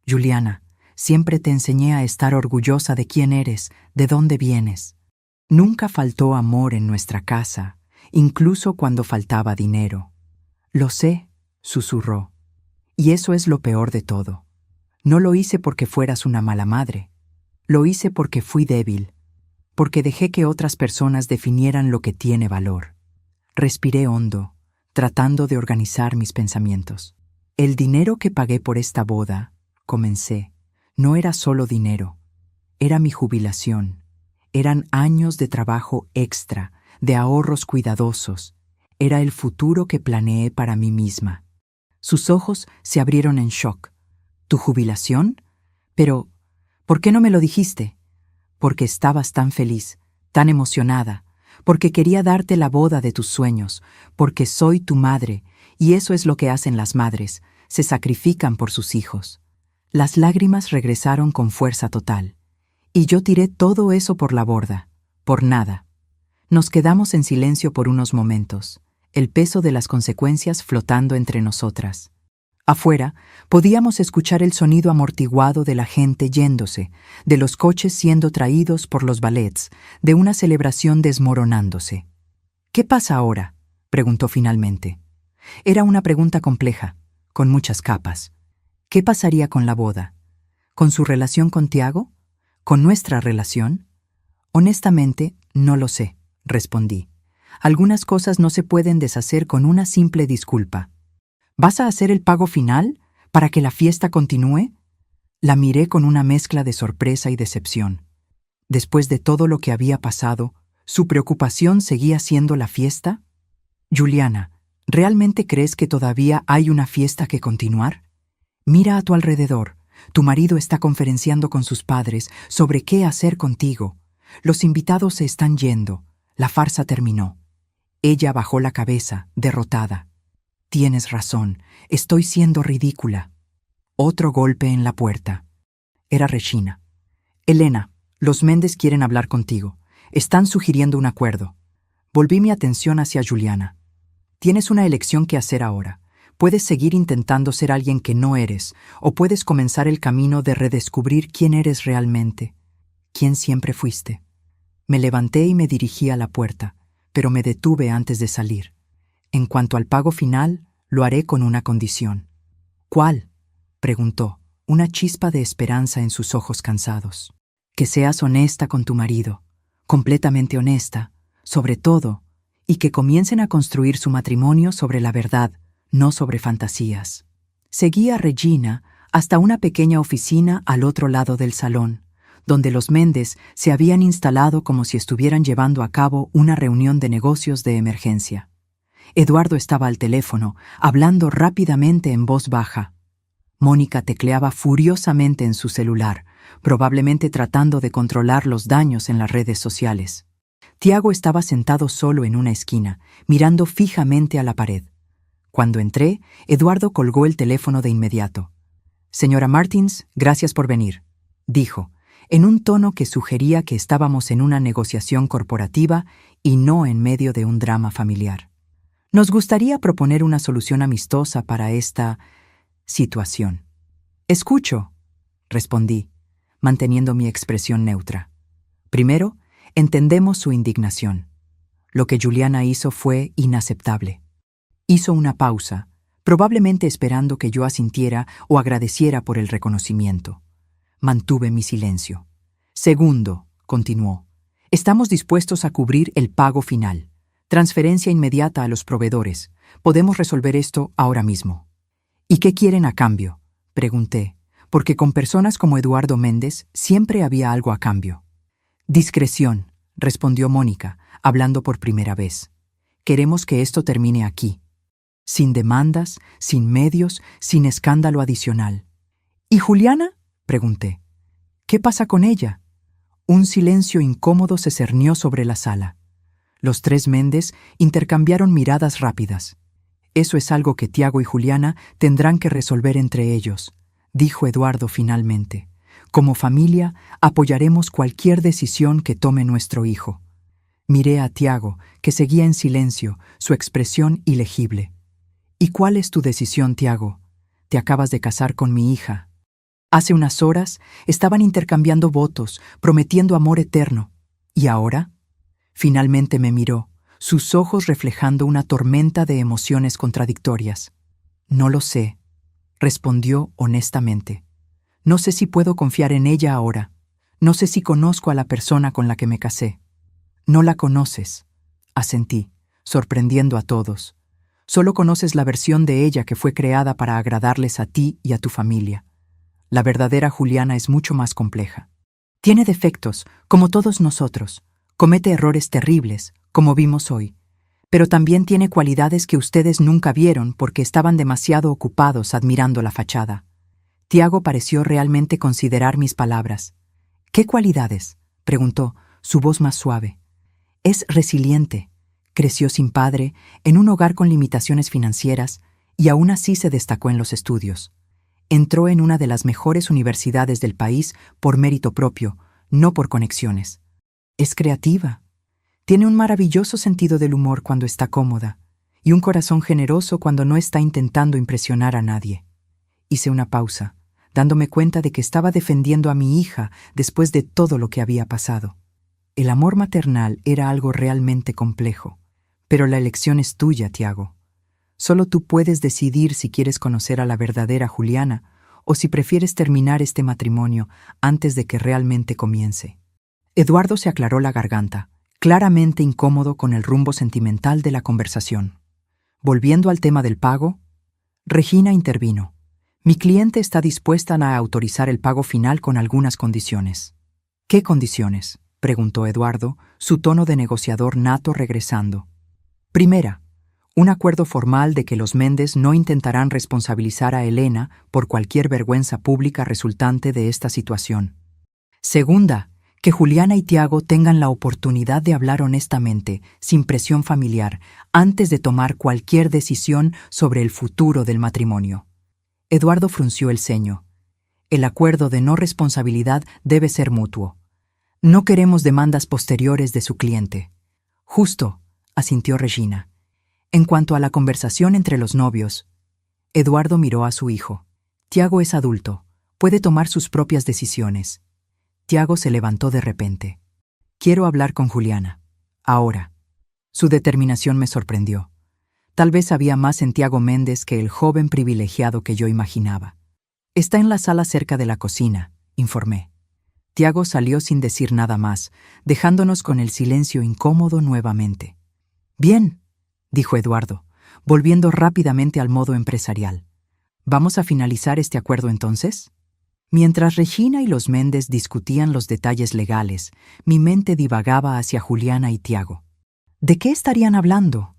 «Juliana, siempre te enseñé a estar orgullosa de quién eres, de dónde vienes. Nunca faltó amor en nuestra casa, incluso cuando faltaba dinero». «Lo sé», susurró. «Y eso es lo peor de todo. No lo hice porque fueras una mala madre. Lo hice porque fui débil, porque dejé que otras personas definieran lo que tiene valor». Respiré hondo, tratando de organizar mis pensamientos. «El dinero que pagué por esta boda», comencé, «no era solo dinero. Era mi jubilación. Eran años de trabajo extra, de ahorros cuidadosos. Era el futuro que planeé para mí misma». Sus ojos se abrieron en shock. ¿Tu jubilación? Pero, ¿por qué no me lo dijiste? Porque estabas tan feliz, tan emocionada, porque quería darte la boda de tus sueños, porque soy tu madre, y eso es lo que hacen las madres, se sacrifican por sus hijos. Las lágrimas regresaron con fuerza total, y yo tiré todo eso por la borda, por nada. Nos quedamos en silencio por unos momentos, el peso de las consecuencias flotando entre nosotras. Afuera, podíamos escuchar el sonido amortiguado de la gente yéndose, de los coches siendo traídos por los ballets, de una celebración desmoronándose. ¿Qué pasa ahora?, preguntó finalmente. Era una pregunta compleja, con muchas capas. ¿Qué pasaría con la boda? ¿Con su relación con Tiago? ¿Con nuestra relación? Honestamente, no lo sé, respondí. Algunas cosas no se pueden deshacer con una simple disculpa. ¿Vas a hacer el pago final para que la fiesta continúe? La miré con una mezcla de sorpresa y decepción. Después de todo lo que había pasado, ¿su preocupación seguía siendo la fiesta? Juliana, ¿realmente crees que todavía hay una fiesta que continuar? Mira a tu alrededor. Tu marido está conferenciando con sus padres sobre qué hacer contigo. Los invitados se están yendo. La farsa terminó. Ella bajó la cabeza, derrotada. Tienes razón, estoy siendo ridícula. Otro golpe en la puerta. Era Regina. Elena, los Méndez quieren hablar contigo. Están sugiriendo un acuerdo. Volví mi atención hacia Juliana. Tienes una elección que hacer ahora. Puedes seguir intentando ser alguien que no eres, o puedes comenzar el camino de redescubrir quién eres realmente, quién siempre fuiste. Me levanté y me dirigí a la puerta, pero me detuve antes de salir. En cuanto al pago final, lo haré con una condición. ¿Cuál?, preguntó, una chispa de esperanza en sus ojos cansados. Que seas honesta con tu marido, completamente honesta, sobre todo, y que comiencen a construir su matrimonio sobre la verdad, no sobre fantasías. Seguí a Regina hasta una pequeña oficina al otro lado del salón, donde los Méndez se habían instalado como si estuvieran llevando a cabo una reunión de negocios de emergencia. Eduardo estaba al teléfono, hablando rápidamente en voz baja. Mónica tecleaba furiosamente en su celular, probablemente tratando de controlar los daños en las redes sociales. Tiago estaba sentado solo en una esquina, mirando fijamente a la pared. Cuando entré, Eduardo colgó el teléfono de inmediato. «Señora Martins, gracias por venir», dijo, en un tono que sugería que estábamos en una negociación corporativa y no en medio de un drama familiar. Nos gustaría proponer una solución amistosa para esta situación. «Escucho», respondí, manteniendo mi expresión neutra. Primero, entendemos su indignación. Lo que Juliana hizo fue inaceptable. Hizo una pausa, probablemente esperando que yo asintiera o agradeciera por el reconocimiento. Mantuve mi silencio. Segundo, continuó, estamos dispuestos a cubrir el pago final. Transferencia inmediata a los proveedores. Podemos resolver esto ahora mismo. ¿Y qué quieren a cambio?, pregunté, porque con personas como Eduardo Méndez siempre había algo a cambio. Discreción, respondió Mónica, hablando por primera vez. Queremos que esto termine aquí. Sin demandas, sin medios, sin escándalo adicional. ¿Y Juliana?, pregunté. ¿Qué pasa con ella? Un silencio incómodo se cernió sobre la sala. Los tres Méndez intercambiaron miradas rápidas. Eso es algo que Tiago y Juliana tendrán que resolver entre ellos, dijo Eduardo finalmente. Como familia, apoyaremos cualquier decisión que tome nuestro hijo. Miré a Tiago, que seguía en silencio, su expresión ilegible. ¿Y cuál es tu decisión, Tiago? Te acabas de casar con mi hija. Hace unas horas estaban intercambiando votos, prometiendo amor eterno. ¿Y ahora? Finalmente me miró, sus ojos reflejando una tormenta de emociones contradictorias. No lo sé, respondió honestamente. No sé si puedo confiar en ella ahora. No sé si conozco a la persona con la que me casé. No la conoces, asentí, sorprendiendo a todos. Solo conoces la versión de ella que fue creada para agradarles a ti y a tu familia. La verdadera Juliana es mucho más compleja. Tiene defectos, como todos nosotros. Comete errores terribles, como vimos hoy. Pero también tiene cualidades que ustedes nunca vieron porque estaban demasiado ocupados admirando la fachada. Tiago pareció realmente considerar mis palabras. ¿Qué cualidades?, preguntó, su voz más suave. Es resiliente. Creció sin padre, en un hogar con limitaciones financieras, y aún así se destacó en los estudios. Entró en una de las mejores universidades del país por mérito propio, no por conexiones. Es creativa. Tiene un maravilloso sentido del humor cuando está cómoda, y un corazón generoso cuando no está intentando impresionar a nadie. Hice una pausa, dándome cuenta de que estaba defendiendo a mi hija después de todo lo que había pasado. El amor maternal era algo realmente complejo, pero la elección es tuya, Tiago. Solo tú puedes decidir si quieres conocer a la verdadera Juliana o si prefieres terminar este matrimonio antes de que realmente comience. Eduardo se aclaró la garganta, claramente incómodo con el rumbo sentimental de la conversación. Volviendo al tema del pago, Regina intervino. Mi cliente está dispuesta a autorizar el pago final con algunas condiciones. ¿Qué condiciones?, preguntó Eduardo, su tono de negociador nato regresando. Primera, un acuerdo formal de que los Méndez no intentarán responsabilizar a Elena por cualquier vergüenza pública resultante de esta situación. Segunda, que Juliana y Tiago tengan la oportunidad de hablar honestamente, sin presión familiar, antes de tomar cualquier decisión sobre el futuro del matrimonio. Eduardo frunció el ceño. El acuerdo de no responsabilidad debe ser mutuo. No queremos demandas posteriores de su cliente. Justo, asintió Regina. En cuanto a la conversación entre los novios, Eduardo miró a su hijo. Tiago es adulto, puede tomar sus propias decisiones. Tiago se levantó de repente. Quiero hablar con Juliana. Ahora. Su determinación me sorprendió. Tal vez había más en Tiago Méndez que el joven privilegiado que yo imaginaba. Está en la sala cerca de la cocina, informé. Tiago salió sin decir nada más, dejándonos con el silencio incómodo nuevamente. Bien, dijo Eduardo, volviendo rápidamente al modo empresarial. ¿Vamos a finalizar este acuerdo entonces? Mientras Regina y los Méndez discutían los detalles legales, mi mente divagaba hacia Juliana y Tiago. ¿De qué estarían hablando?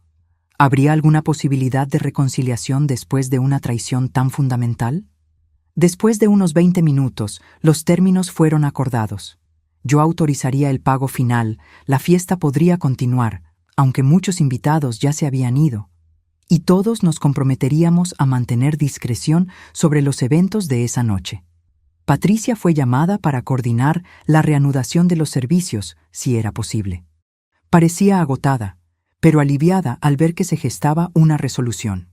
¿Habría alguna posibilidad de reconciliación después de una traición tan fundamental? Después de unos 20 minutos, los términos fueron acordados. Yo autorizaría el pago final, la fiesta podría continuar, aunque muchos invitados ya se habían ido, y todos nos comprometeríamos a mantener discreción sobre los eventos de esa noche. Patricia fue llamada para coordinar la reanudación de los servicios, si era posible. Parecía agotada, pero aliviada al ver que se gestaba una resolución.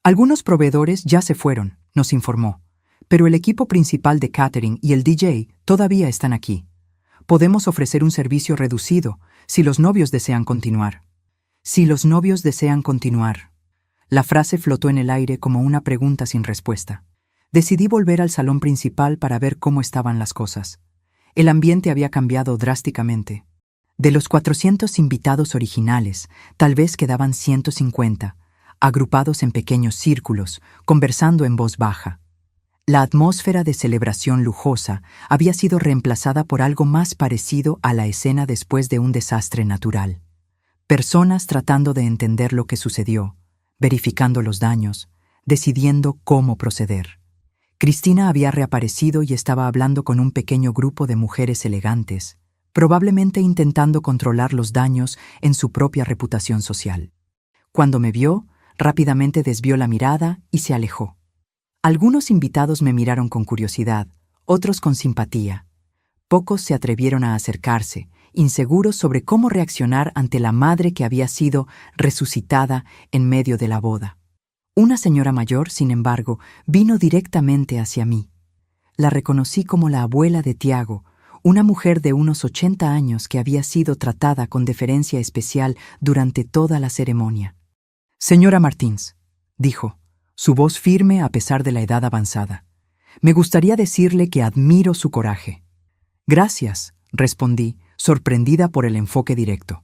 Algunos proveedores ya se fueron, nos informó, pero el equipo principal de catering y el DJ todavía están aquí. Podemos ofrecer un servicio reducido si los novios desean continuar. Si los novios desean continuar. La frase flotó en el aire como una pregunta sin respuesta. Decidí volver al salón principal para ver cómo estaban las cosas. El ambiente había cambiado drásticamente. De los 400 invitados originales, tal vez quedaban 150, agrupados en pequeños círculos, conversando en voz baja. La atmósfera de celebración lujosa había sido reemplazada por algo más parecido a la escena después de un desastre natural. Personas tratando de entender lo que sucedió, verificando los daños, decidiendo cómo proceder. Cristina había reaparecido y estaba hablando con un pequeño grupo de mujeres elegantes, probablemente intentando controlar los daños en su propia reputación social. Cuando me vio, rápidamente desvió la mirada y se alejó. Algunos invitados me miraron con curiosidad, otros con simpatía. Pocos se atrevieron a acercarse, inseguros sobre cómo reaccionar ante la madre que había sido resucitada en medio de la boda. Una señora mayor, sin embargo, vino directamente hacia mí. La reconocí como la abuela de Tiago, una mujer de unos 80 años que había sido tratada con deferencia especial durante toda la ceremonia. «Señora Martins», dijo, su voz firme a pesar de la edad avanzada. «Me gustaría decirle que admiro su coraje». «Gracias», respondí, sorprendida por el enfoque directo.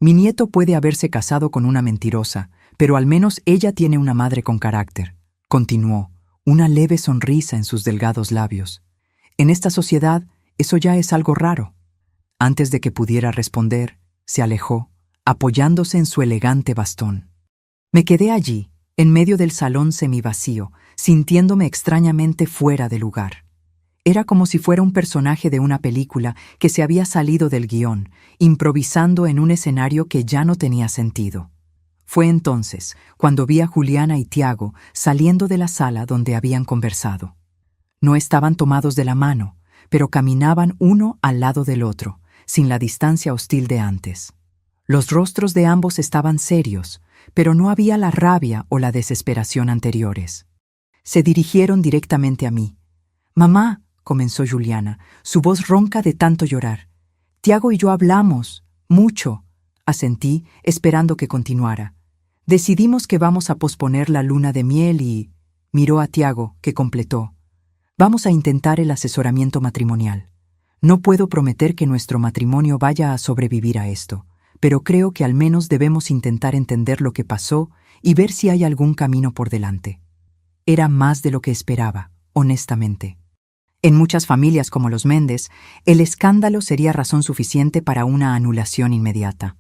«Mi nieto puede haberse casado con una mentirosa, pero al menos ella tiene una madre con carácter», continuó, una leve sonrisa en sus delgados labios. «En esta sociedad, eso ya es algo raro». Antes de que pudiera responder, se alejó, apoyándose en su elegante bastón. Me quedé allí, en medio del salón semivacío, sintiéndome extrañamente fuera de lugar. Era como si fuera un personaje de una película que se había salido del guión, improvisando en un escenario que ya no tenía sentido. Fue entonces cuando vi a Juliana y Tiago saliendo de la sala donde habían conversado. No estaban tomados de la mano, pero caminaban uno al lado del otro, sin la distancia hostil de antes. Los rostros de ambos estaban serios, pero no había la rabia o la desesperación anteriores. Se dirigieron directamente a mí. «Mamá», comenzó Juliana, su voz ronca de tanto llorar. «Tiago y yo hablamos, mucho», asentí, esperando que continuara. «Decidimos que vamos a posponer la luna de miel y...» Miró a Tiago, que completó. «Vamos a intentar el asesoramiento matrimonial. No puedo prometer que nuestro matrimonio vaya a sobrevivir a esto, pero creo que al menos debemos intentar entender lo que pasó y ver si hay algún camino por delante». Era más de lo que esperaba, honestamente. En muchas familias como los Méndez, el escándalo sería razón suficiente para una anulación inmediata.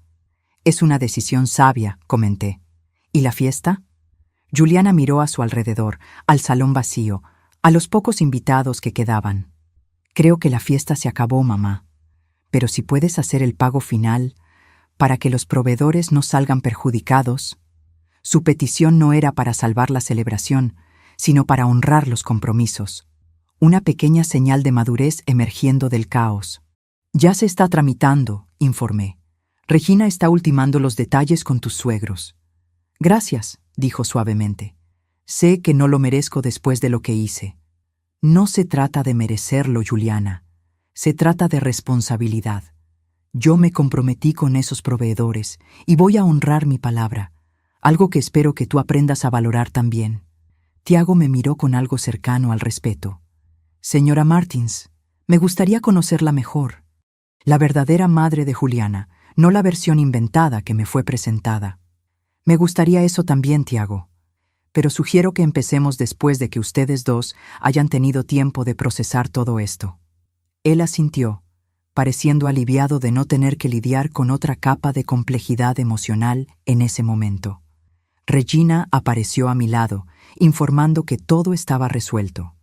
«Es una decisión sabia», comenté. «¿Y la fiesta?» Juliana miró a su alrededor, al salón vacío, a los pocos invitados que quedaban. «Creo que la fiesta se acabó, mamá. Pero si puedes hacer el pago final, para que los proveedores no salgan perjudicados». Su petición no era para salvar la celebración, sino para honrar los compromisos. Una pequeña señal de madurez emergiendo del caos. «Ya se está tramitando», informé. «Regina está ultimando los detalles con tus suegros». «Gracias», dijo suavemente. «Sé que no lo merezco después de lo que hice». «No se trata de merecerlo, Juliana. Se trata de responsabilidad. Yo me comprometí con esos proveedores y voy a honrar mi palabra, algo que espero que tú aprendas a valorar también». Tiago me miró con algo cercano al respeto. «Señora Martins, me gustaría conocerla mejor. La verdadera madre de Juliana, no la versión inventada que me fue presentada». «Me gustaría eso también, Tiago. Pero sugiero que empecemos después de que ustedes dos hayan tenido tiempo de procesar todo esto». Él asintió, pareciendo aliviado de no tener que lidiar con otra capa de complejidad emocional en ese momento. Regina apareció a mi lado, informando que todo estaba resuelto.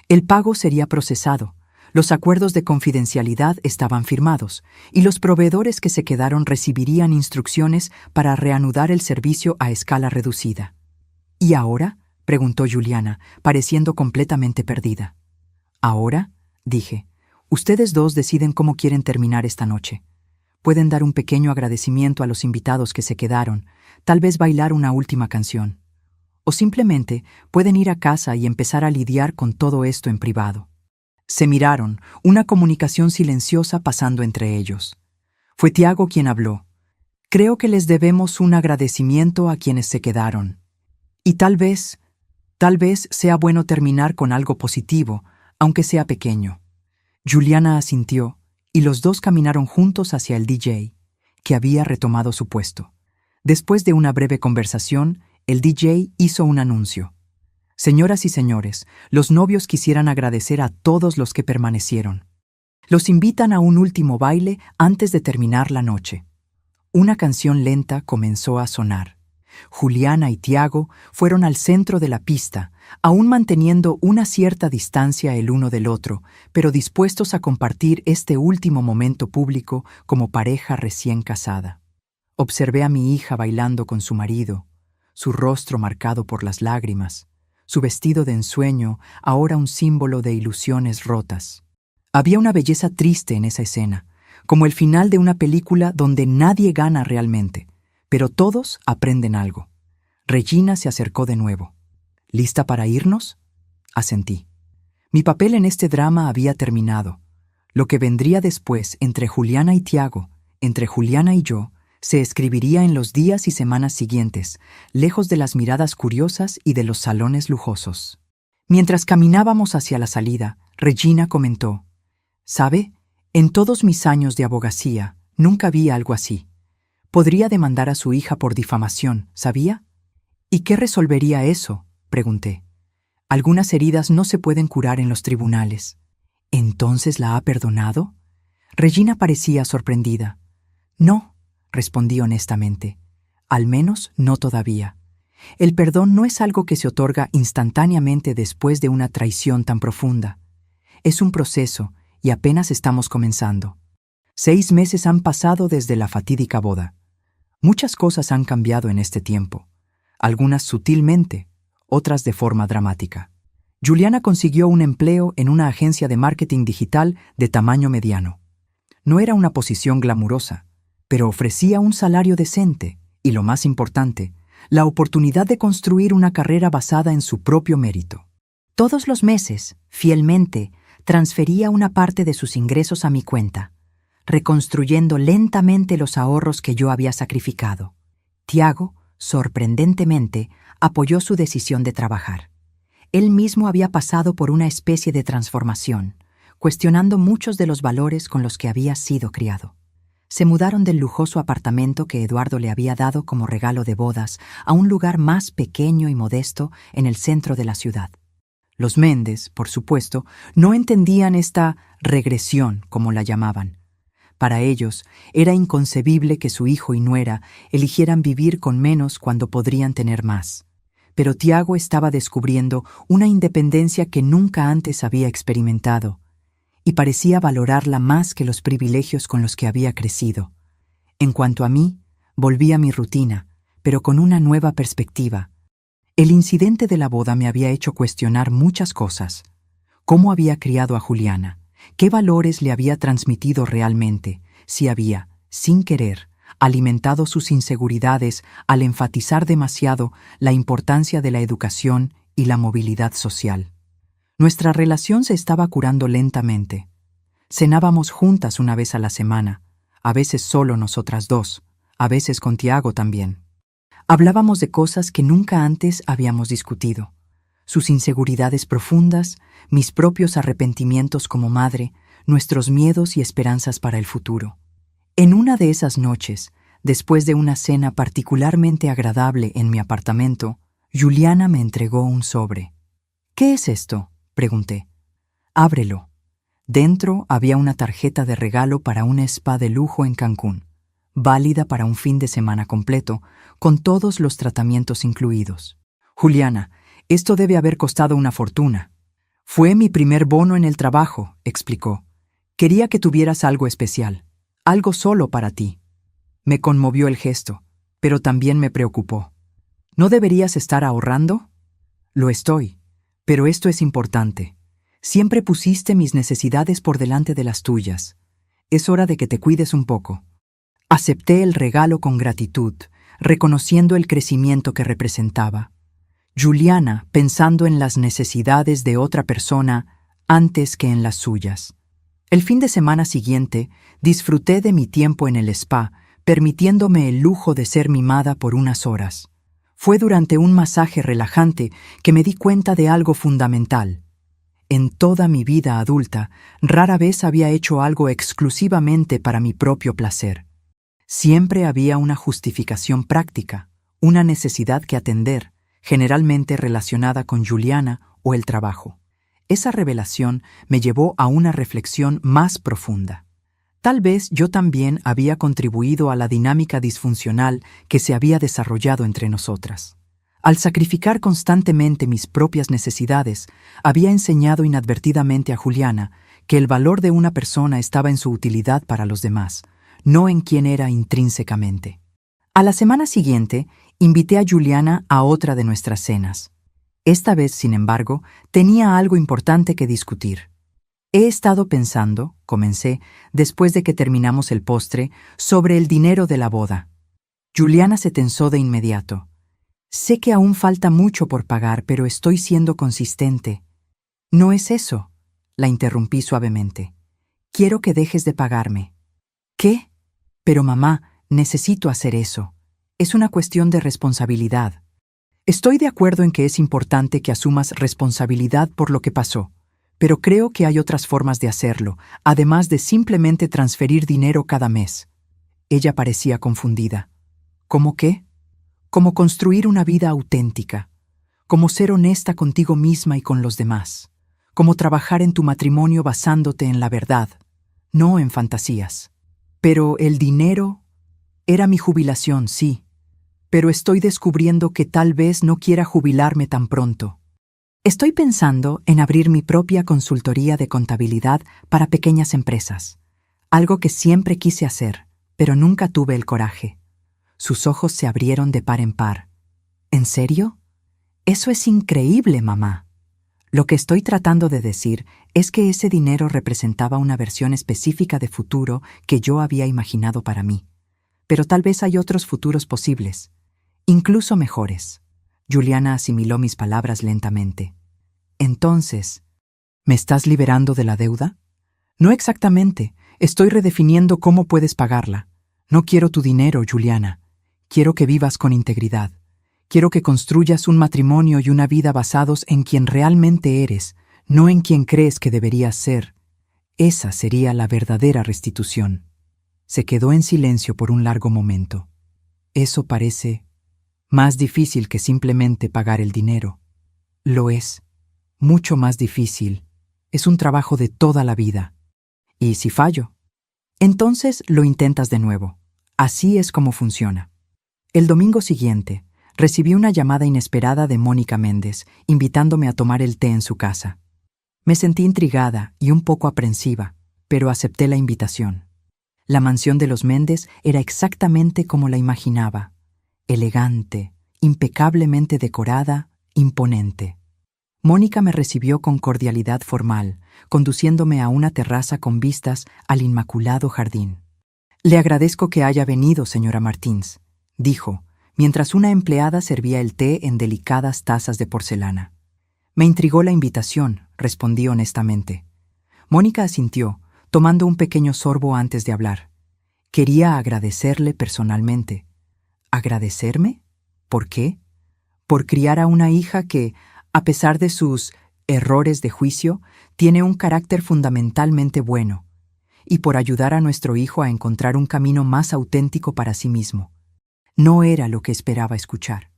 El pago sería procesado, los acuerdos de confidencialidad estaban firmados, y los proveedores que se quedaron recibirían instrucciones para reanudar el servicio a escala reducida. «¿Y ahora?», preguntó Juliana, pareciendo completamente perdida. «¿Ahora?», dije. «Ustedes dos deciden cómo quieren terminar esta noche. Pueden dar un pequeño agradecimiento a los invitados que se quedaron, tal vez bailar una última canción. O simplemente pueden ir a casa y empezar a lidiar con todo esto en privado». Se miraron, una comunicación silenciosa pasando entre ellos. Fue Tiago quien habló. «Creo que les debemos un agradecimiento a quienes se quedaron. Y tal vez sea bueno terminar con algo positivo, aunque sea pequeño». Juliana asintió, y los dos caminaron juntos hacia el DJ, que había retomado su puesto. Después de una breve conversación, el DJ hizo un anuncio. «Señoras y señores, los novios quisieran agradecer a todos los que permanecieron. Los invitan a un último baile antes de terminar la noche». Una canción lenta comenzó a sonar. Juliana y Tiago fueron al centro de la pista, aún manteniendo una cierta distancia el uno del otro, pero dispuestos a compartir este último momento público como pareja recién casada. Observé a mi hija bailando con su marido, su rostro marcado por las lágrimas, su vestido de ensueño, ahora un símbolo de ilusiones rotas. Había una belleza triste en esa escena, como el final de una película donde nadie gana realmente, pero todos aprenden algo. Regina se acercó de nuevo. «¿Lista para irnos?», asentí. Mi papel en este drama había terminado. Lo que vendría después entre Juliana y Tiago, entre Juliana y yo, se escribiría en los días y semanas siguientes, lejos de las miradas curiosas y de los salones lujosos. Mientras caminábamos hacia la salida, Regina comentó: «¿Sabe? En todos mis años de abogacía, nunca vi algo así. Podría demandar a su hija por difamación, ¿sabía?». «¿Y qué resolvería eso?», pregunté. «Algunas heridas no se pueden curar en los tribunales». «¿Entonces la ha perdonado?». Regina parecía sorprendida. «No, respondí honestamente. Al menos no todavía. El perdón no es algo que se otorga instantáneamente después de una traición tan profunda. Es un proceso y apenas estamos comenzando. 6 meses han pasado desde la fatídica boda. Muchas cosas han cambiado en este tiempo, algunas sutilmente, otras de forma dramática. Juliana consiguió un empleo en una agencia de marketing digital de tamaño mediano. No era una posición glamurosa, pero ofrecía un salario decente y, lo más importante, la oportunidad de construir una carrera basada en su propio mérito. Todos los meses, fielmente, transfería una parte de sus ingresos a mi cuenta, reconstruyendo lentamente los ahorros que yo había sacrificado. Tiago, sorprendentemente, apoyó su decisión de trabajar. Él mismo había pasado por una especie de transformación, cuestionando muchos de los valores con los que había sido criado. Se mudaron del lujoso apartamento que Eduardo le había dado como regalo de bodas a un lugar más pequeño y modesto en el centro de la ciudad. Los Méndez, por supuesto, no entendían esta regresión, como la llamaban. Para ellos, era inconcebible que su hijo y nuera eligieran vivir con menos cuando podrían tener más. Pero Tiago estaba descubriendo una independencia que nunca antes había experimentado, y parecía valorarla más que los privilegios con los que había crecido. En cuanto a mí, volví a mi rutina, pero con una nueva perspectiva. El incidente de la boda me había hecho cuestionar muchas cosas. ¿Cómo había criado a Juliana? ¿Qué valores le había transmitido realmente? Si había, sin querer, alimentado sus inseguridades al enfatizar demasiado la importancia de la educación y la movilidad social. Nuestra relación se estaba curando lentamente. Cenábamos juntas una vez a la semana, a veces solo nosotras dos, a veces con Tiago también. Hablábamos de cosas que nunca antes habíamos discutido. Sus inseguridades profundas, mis propios arrepentimientos como madre, nuestros miedos y esperanzas para el futuro. En una de esas noches, después de una cena particularmente agradable en mi apartamento, Juliana me entregó un sobre. «¿Qué es esto?», pregunté. «Ábrelo». Dentro había una tarjeta de regalo para un spa de lujo en Cancún, válida para un fin de semana completo, con todos los tratamientos incluidos. «Juliana, esto debe haber costado una fortuna». «Fue mi primer bono en el trabajo», explicó. «Quería que tuvieras algo especial, algo solo para ti». Me conmovió el gesto, pero también me preocupó. «¿No deberías estar ahorrando?» «Lo estoy, pero esto es importante. Siempre pusiste mis necesidades por delante de las tuyas. Es hora de que te cuides un poco». Acepté el regalo con gratitud, reconociendo el crecimiento que representaba. Juliana pensando en las necesidades de otra persona antes que en las suyas. El fin de semana siguiente disfruté de mi tiempo en el spa, permitiéndome el lujo de ser mimada por unas horas. Fue durante un masaje relajante que me di cuenta de algo fundamental. En toda mi vida adulta, rara vez había hecho algo exclusivamente para mi propio placer. Siempre había una justificación práctica, una necesidad que atender, generalmente relacionada con Juliana o el trabajo. Esa revelación me llevó a una reflexión más profunda. Tal vez yo también había contribuido a la dinámica disfuncional que se había desarrollado entre nosotras. Al sacrificar constantemente mis propias necesidades, había enseñado inadvertidamente a Juliana que el valor de una persona estaba en su utilidad para los demás, no en quién era intrínsecamente. A la semana siguiente, invité a Juliana a otra de nuestras cenas. Esta vez, sin embargo, tenía algo importante que discutir. «He estado pensando», comencé, después de que terminamos el postre, «sobre el dinero de la boda». Juliana se tensó de inmediato. «Sé que aún falta mucho por pagar, pero estoy siendo consistente». «No es eso», la interrumpí suavemente. «Quiero que dejes de pagarme». «¿Qué? Pero mamá, necesito hacer eso. Es una cuestión de responsabilidad». «Estoy de acuerdo en que es importante que asumas responsabilidad por lo que pasó, pero creo que hay otras formas de hacerlo, además de simplemente transferir dinero cada mes». Ella parecía confundida. «¿Cómo qué?» «Como construir una vida auténtica, como ser honesta contigo misma y con los demás, como trabajar en tu matrimonio basándote en la verdad, no en fantasías». «Pero el dinero, Era mi jubilación, sí, pero estoy descubriendo que tal vez no quiera jubilarme tan pronto. Estoy pensando en abrir mi propia consultoría de contabilidad para pequeñas empresas, algo que siempre quise hacer, pero nunca tuve el coraje. Sus ojos se abrieron de par en par. ¿En serio? Eso es increíble, mamá. Lo que estoy tratando de decir es que ese dinero representaba una versión específica de futuro que yo había imaginado para mí. Pero tal vez hay otros futuros posibles, incluso mejores. Juliana asimiló mis palabras lentamente. Entonces, ¿me estás liberando de la deuda? No exactamente. Estoy redefiniendo cómo puedes pagarla. No quiero tu dinero, Juliana. Quiero que vivas con integridad. Quiero que construyas un matrimonio y una vida basados en quien realmente eres, no en quien crees que deberías ser. Esa sería la verdadera restitución. Se quedó en silencio por un largo momento. Eso parece más difícil que simplemente pagar el dinero. Lo es. Mucho más difícil. Es un trabajo de toda la vida. ¿Y si fallo? Entonces lo intentas de nuevo. Así es como funciona. El domingo siguiente, recibí una llamada inesperada de Mónica Méndez, invitándome a tomar el té en su casa. Me sentí intrigada y un poco aprensiva, pero acepté la invitación. La mansión de los Méndez era exactamente como la imaginaba. Elegante, impecablemente decorada, imponente. Mónica me recibió con cordialidad formal, conduciéndome a una terraza con vistas al inmaculado jardín. «Le agradezco que haya venido, señora Martins», dijo, mientras una empleada servía el té en delicadas tazas de porcelana. «Me intrigó la invitación», respondí honestamente. Mónica asintió, tomando un pequeño sorbo antes de hablar. Quería agradecerle personalmente. ¿Agradecerme? ¿Por qué? Por criar a una hija que, a pesar de sus errores de juicio, tiene un carácter fundamentalmente bueno, y por ayudar a nuestro hijo a encontrar un camino más auténtico para sí mismo. No era lo que esperaba escuchar.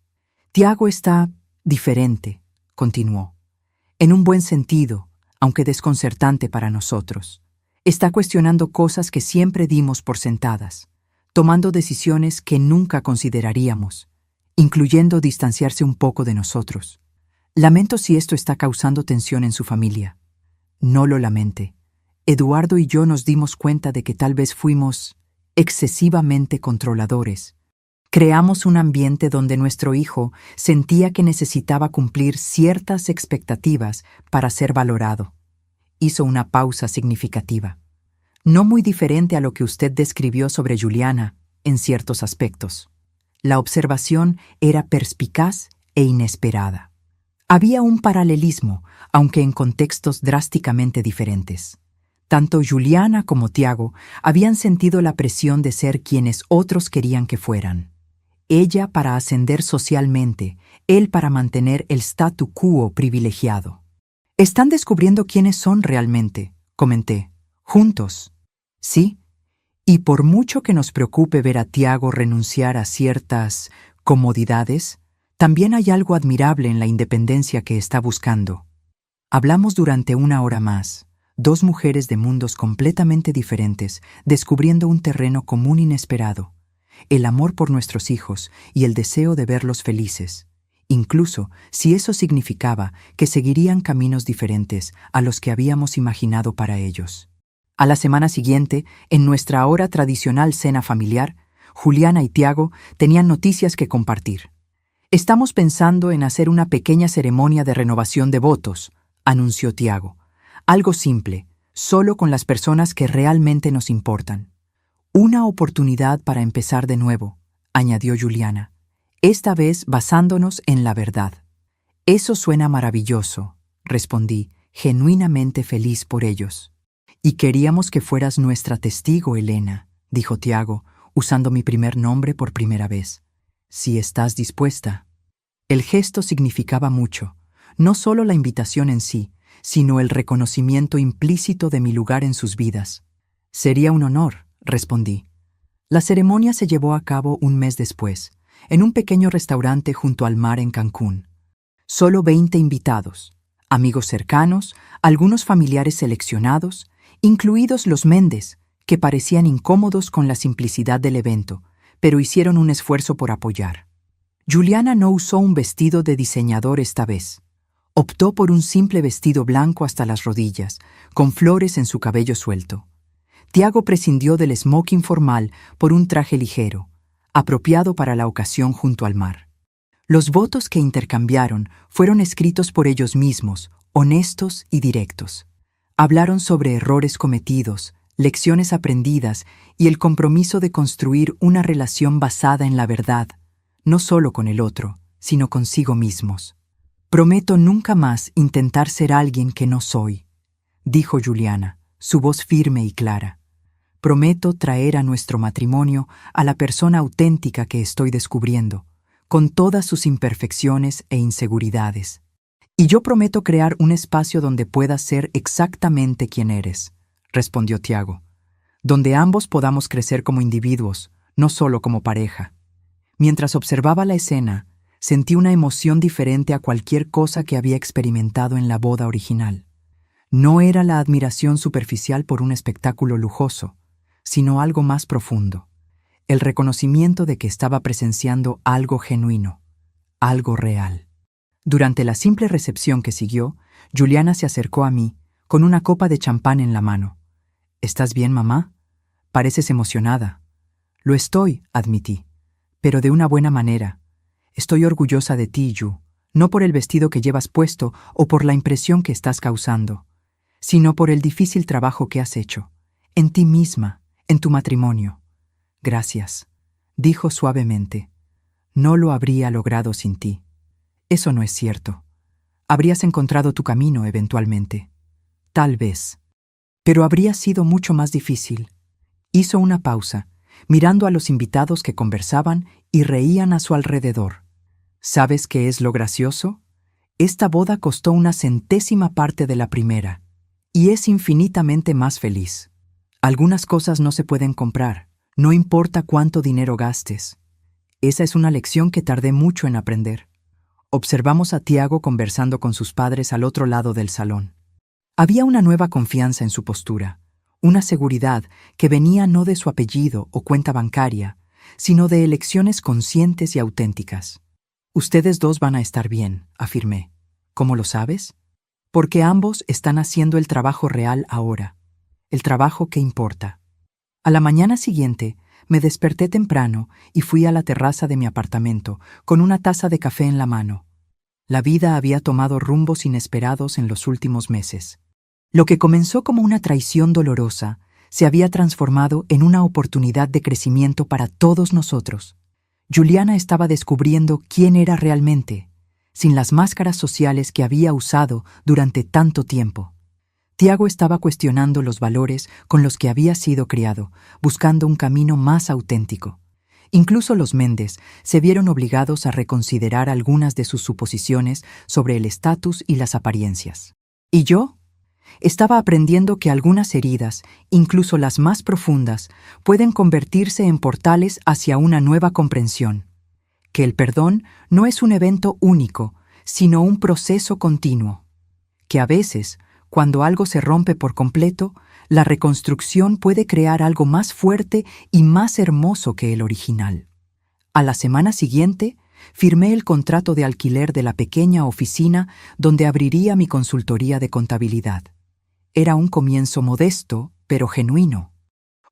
Tiago está diferente, continuó. En un buen sentido, aunque desconcertante para nosotros. Está cuestionando cosas que siempre dimos por sentadas, tomando decisiones que nunca consideraríamos, incluyendo distanciarse un poco de nosotros. Lamento si esto está causando tensión en su familia. No lo lamente. Eduardo y yo nos dimos cuenta de que tal vez fuimos excesivamente controladores. Creamos un ambiente donde nuestro hijo sentía que necesitaba cumplir ciertas expectativas para ser valorado. Hizo una pausa significativa. No muy diferente a lo que usted describió sobre Juliana, en ciertos aspectos. La observación era perspicaz e inesperada. Había un paralelismo, aunque en contextos drásticamente diferentes. Tanto Juliana como Tiago habían sentido la presión de ser quienes otros querían que fueran. Ella para ascender socialmente, él para mantener el statu quo privilegiado. «Están descubriendo quiénes son realmente», comenté. «Juntos». «Sí, y por mucho que nos preocupe ver a Tiago renunciar a ciertas comodidades, también hay algo admirable en la independencia que está buscando». Hablamos durante 1 hora más, dos mujeres de mundos completamente diferentes, descubriendo un terreno común inesperado, el amor por nuestros hijos y el deseo de verlos felices, incluso si eso significaba que seguirían caminos diferentes a los que habíamos imaginado para ellos. A la semana siguiente, en nuestra ahora tradicional cena familiar, Juliana y Tiago tenían noticias que compartir. «Estamos pensando en hacer una pequeña ceremonia de renovación de votos», anunció Tiago. «Algo simple, solo con las personas que realmente nos importan. Una oportunidad para empezar de nuevo», añadió Juliana, «esta vez basándonos en la verdad». «Eso suena maravilloso», respondí, genuinamente feliz por ellos. «Y queríamos que fueras nuestra testigo, Elena», dijo Tiago, usando mi primer nombre por primera vez. «Si estás dispuesta». El gesto significaba mucho, no solo la invitación en sí, sino el reconocimiento implícito de mi lugar en sus vidas. «Sería un honor», respondí. La ceremonia se llevó a cabo un mes después, en un pequeño restaurante junto al mar en Cancún. Solo 20 invitados, amigos cercanos, algunos familiares seleccionados, incluidos los Méndez, que parecían incómodos con la simplicidad del evento, pero hicieron un esfuerzo por apoyar. Juliana no usó un vestido de diseñador esta vez. Optó por un simple vestido blanco hasta las rodillas, con flores en su cabello suelto. Tiago prescindió del smoking formal por un traje ligero, apropiado para la ocasión junto al mar. Los votos que intercambiaron fueron escritos por ellos mismos, honestos y directos. Hablaron sobre errores cometidos, lecciones aprendidas y el compromiso de construir una relación basada en la verdad, no solo con el otro, sino consigo mismos. «Prometo nunca más intentar ser alguien que no soy», dijo Juliana, su voz firme y clara. «Prometo traer a nuestro matrimonio a la persona auténtica que estoy descubriendo, con todas sus imperfecciones e inseguridades. Y yo prometo crear un espacio donde puedas ser exactamente quien eres», respondió Tiago, «donde ambos podamos crecer como individuos, no solo como pareja». Mientras observaba la escena, sentí una emoción diferente a cualquier cosa que había experimentado en la boda original. No era la admiración superficial por un espectáculo lujoso, sino algo más profundo, el reconocimiento de que estaba presenciando algo genuino, algo real. Durante la simple recepción que siguió, Juliana se acercó a mí, con una copa de champán en la mano. «¿Estás bien, mamá? Pareces emocionada». «Lo estoy», admití, «pero de una buena manera. Estoy orgullosa de ti, Yu, no por el vestido que llevas puesto o por la impresión que estás causando, sino por el difícil trabajo que has hecho, en ti misma, en tu matrimonio». «Gracias», dijo suavemente. «No lo habría logrado sin ti». «Eso no es cierto. Habrías encontrado tu camino eventualmente». «Tal vez. Pero habría sido mucho más difícil». Hizo una pausa, mirando a los invitados que conversaban y reían a su alrededor. «¿Sabes qué es lo gracioso? Esta boda costó una centésima parte de la primera, y es infinitamente más feliz. Algunas cosas no se pueden comprar, no importa cuánto dinero gastes. Esa es una lección que tardé mucho en aprender». Observamos a Tiago conversando con sus padres al otro lado del salón. Había una nueva confianza en su postura, una seguridad que venía no de su apellido o cuenta bancaria, sino de elecciones conscientes y auténticas. «Ustedes dos van a estar bien», afirmé. «¿Cómo lo sabes?» «Porque ambos están haciendo el trabajo real ahora, el trabajo que importa». A la mañana siguiente, me desperté temprano y fui a la terraza de mi apartamento con una taza de café en la mano. La vida había tomado rumbos inesperados en los últimos meses. Lo que comenzó como una traición dolorosa se había transformado en una oportunidad de crecimiento para todos nosotros. Juliana estaba descubriendo quién era realmente, sin las máscaras sociales que había usado durante tanto tiempo. Tiago estaba cuestionando los valores con los que había sido criado, buscando un camino más auténtico. Incluso los Méndez se vieron obligados a reconsiderar algunas de sus suposiciones sobre el estatus y las apariencias. ¿Y yo? Estaba aprendiendo que algunas heridas, incluso las más profundas, pueden convertirse en portales hacia una nueva comprensión. Que el perdón no es un evento único, sino un proceso continuo. Que a veces, cuando algo se rompe por completo, la reconstrucción puede crear algo más fuerte y más hermoso que el original. A la semana siguiente, firmé el contrato de alquiler de la pequeña oficina donde abriría mi consultoría de contabilidad. Era un comienzo modesto, pero genuino.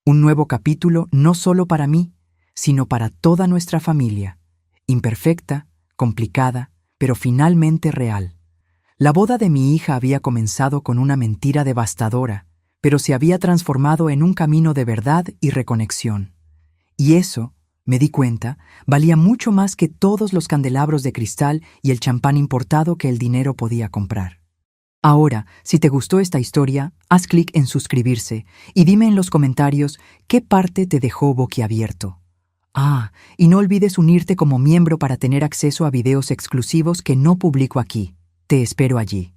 Un nuevo capítulo no solo para mí, sino para toda nuestra familia. Imperfecta, complicada, pero finalmente real. La boda de mi hija había comenzado con una mentira devastadora, pero se había transformado en un camino de verdad y reconexión. Y eso, me di cuenta, valía mucho más que todos los candelabros de cristal y el champán importado que el dinero podía comprar. Ahora, si te gustó esta historia, haz clic en suscribirse y dime en los comentarios qué parte te dejó boquiabierto. Y no olvides unirte como miembro para tener acceso a videos exclusivos que no publico aquí. Te espero allí.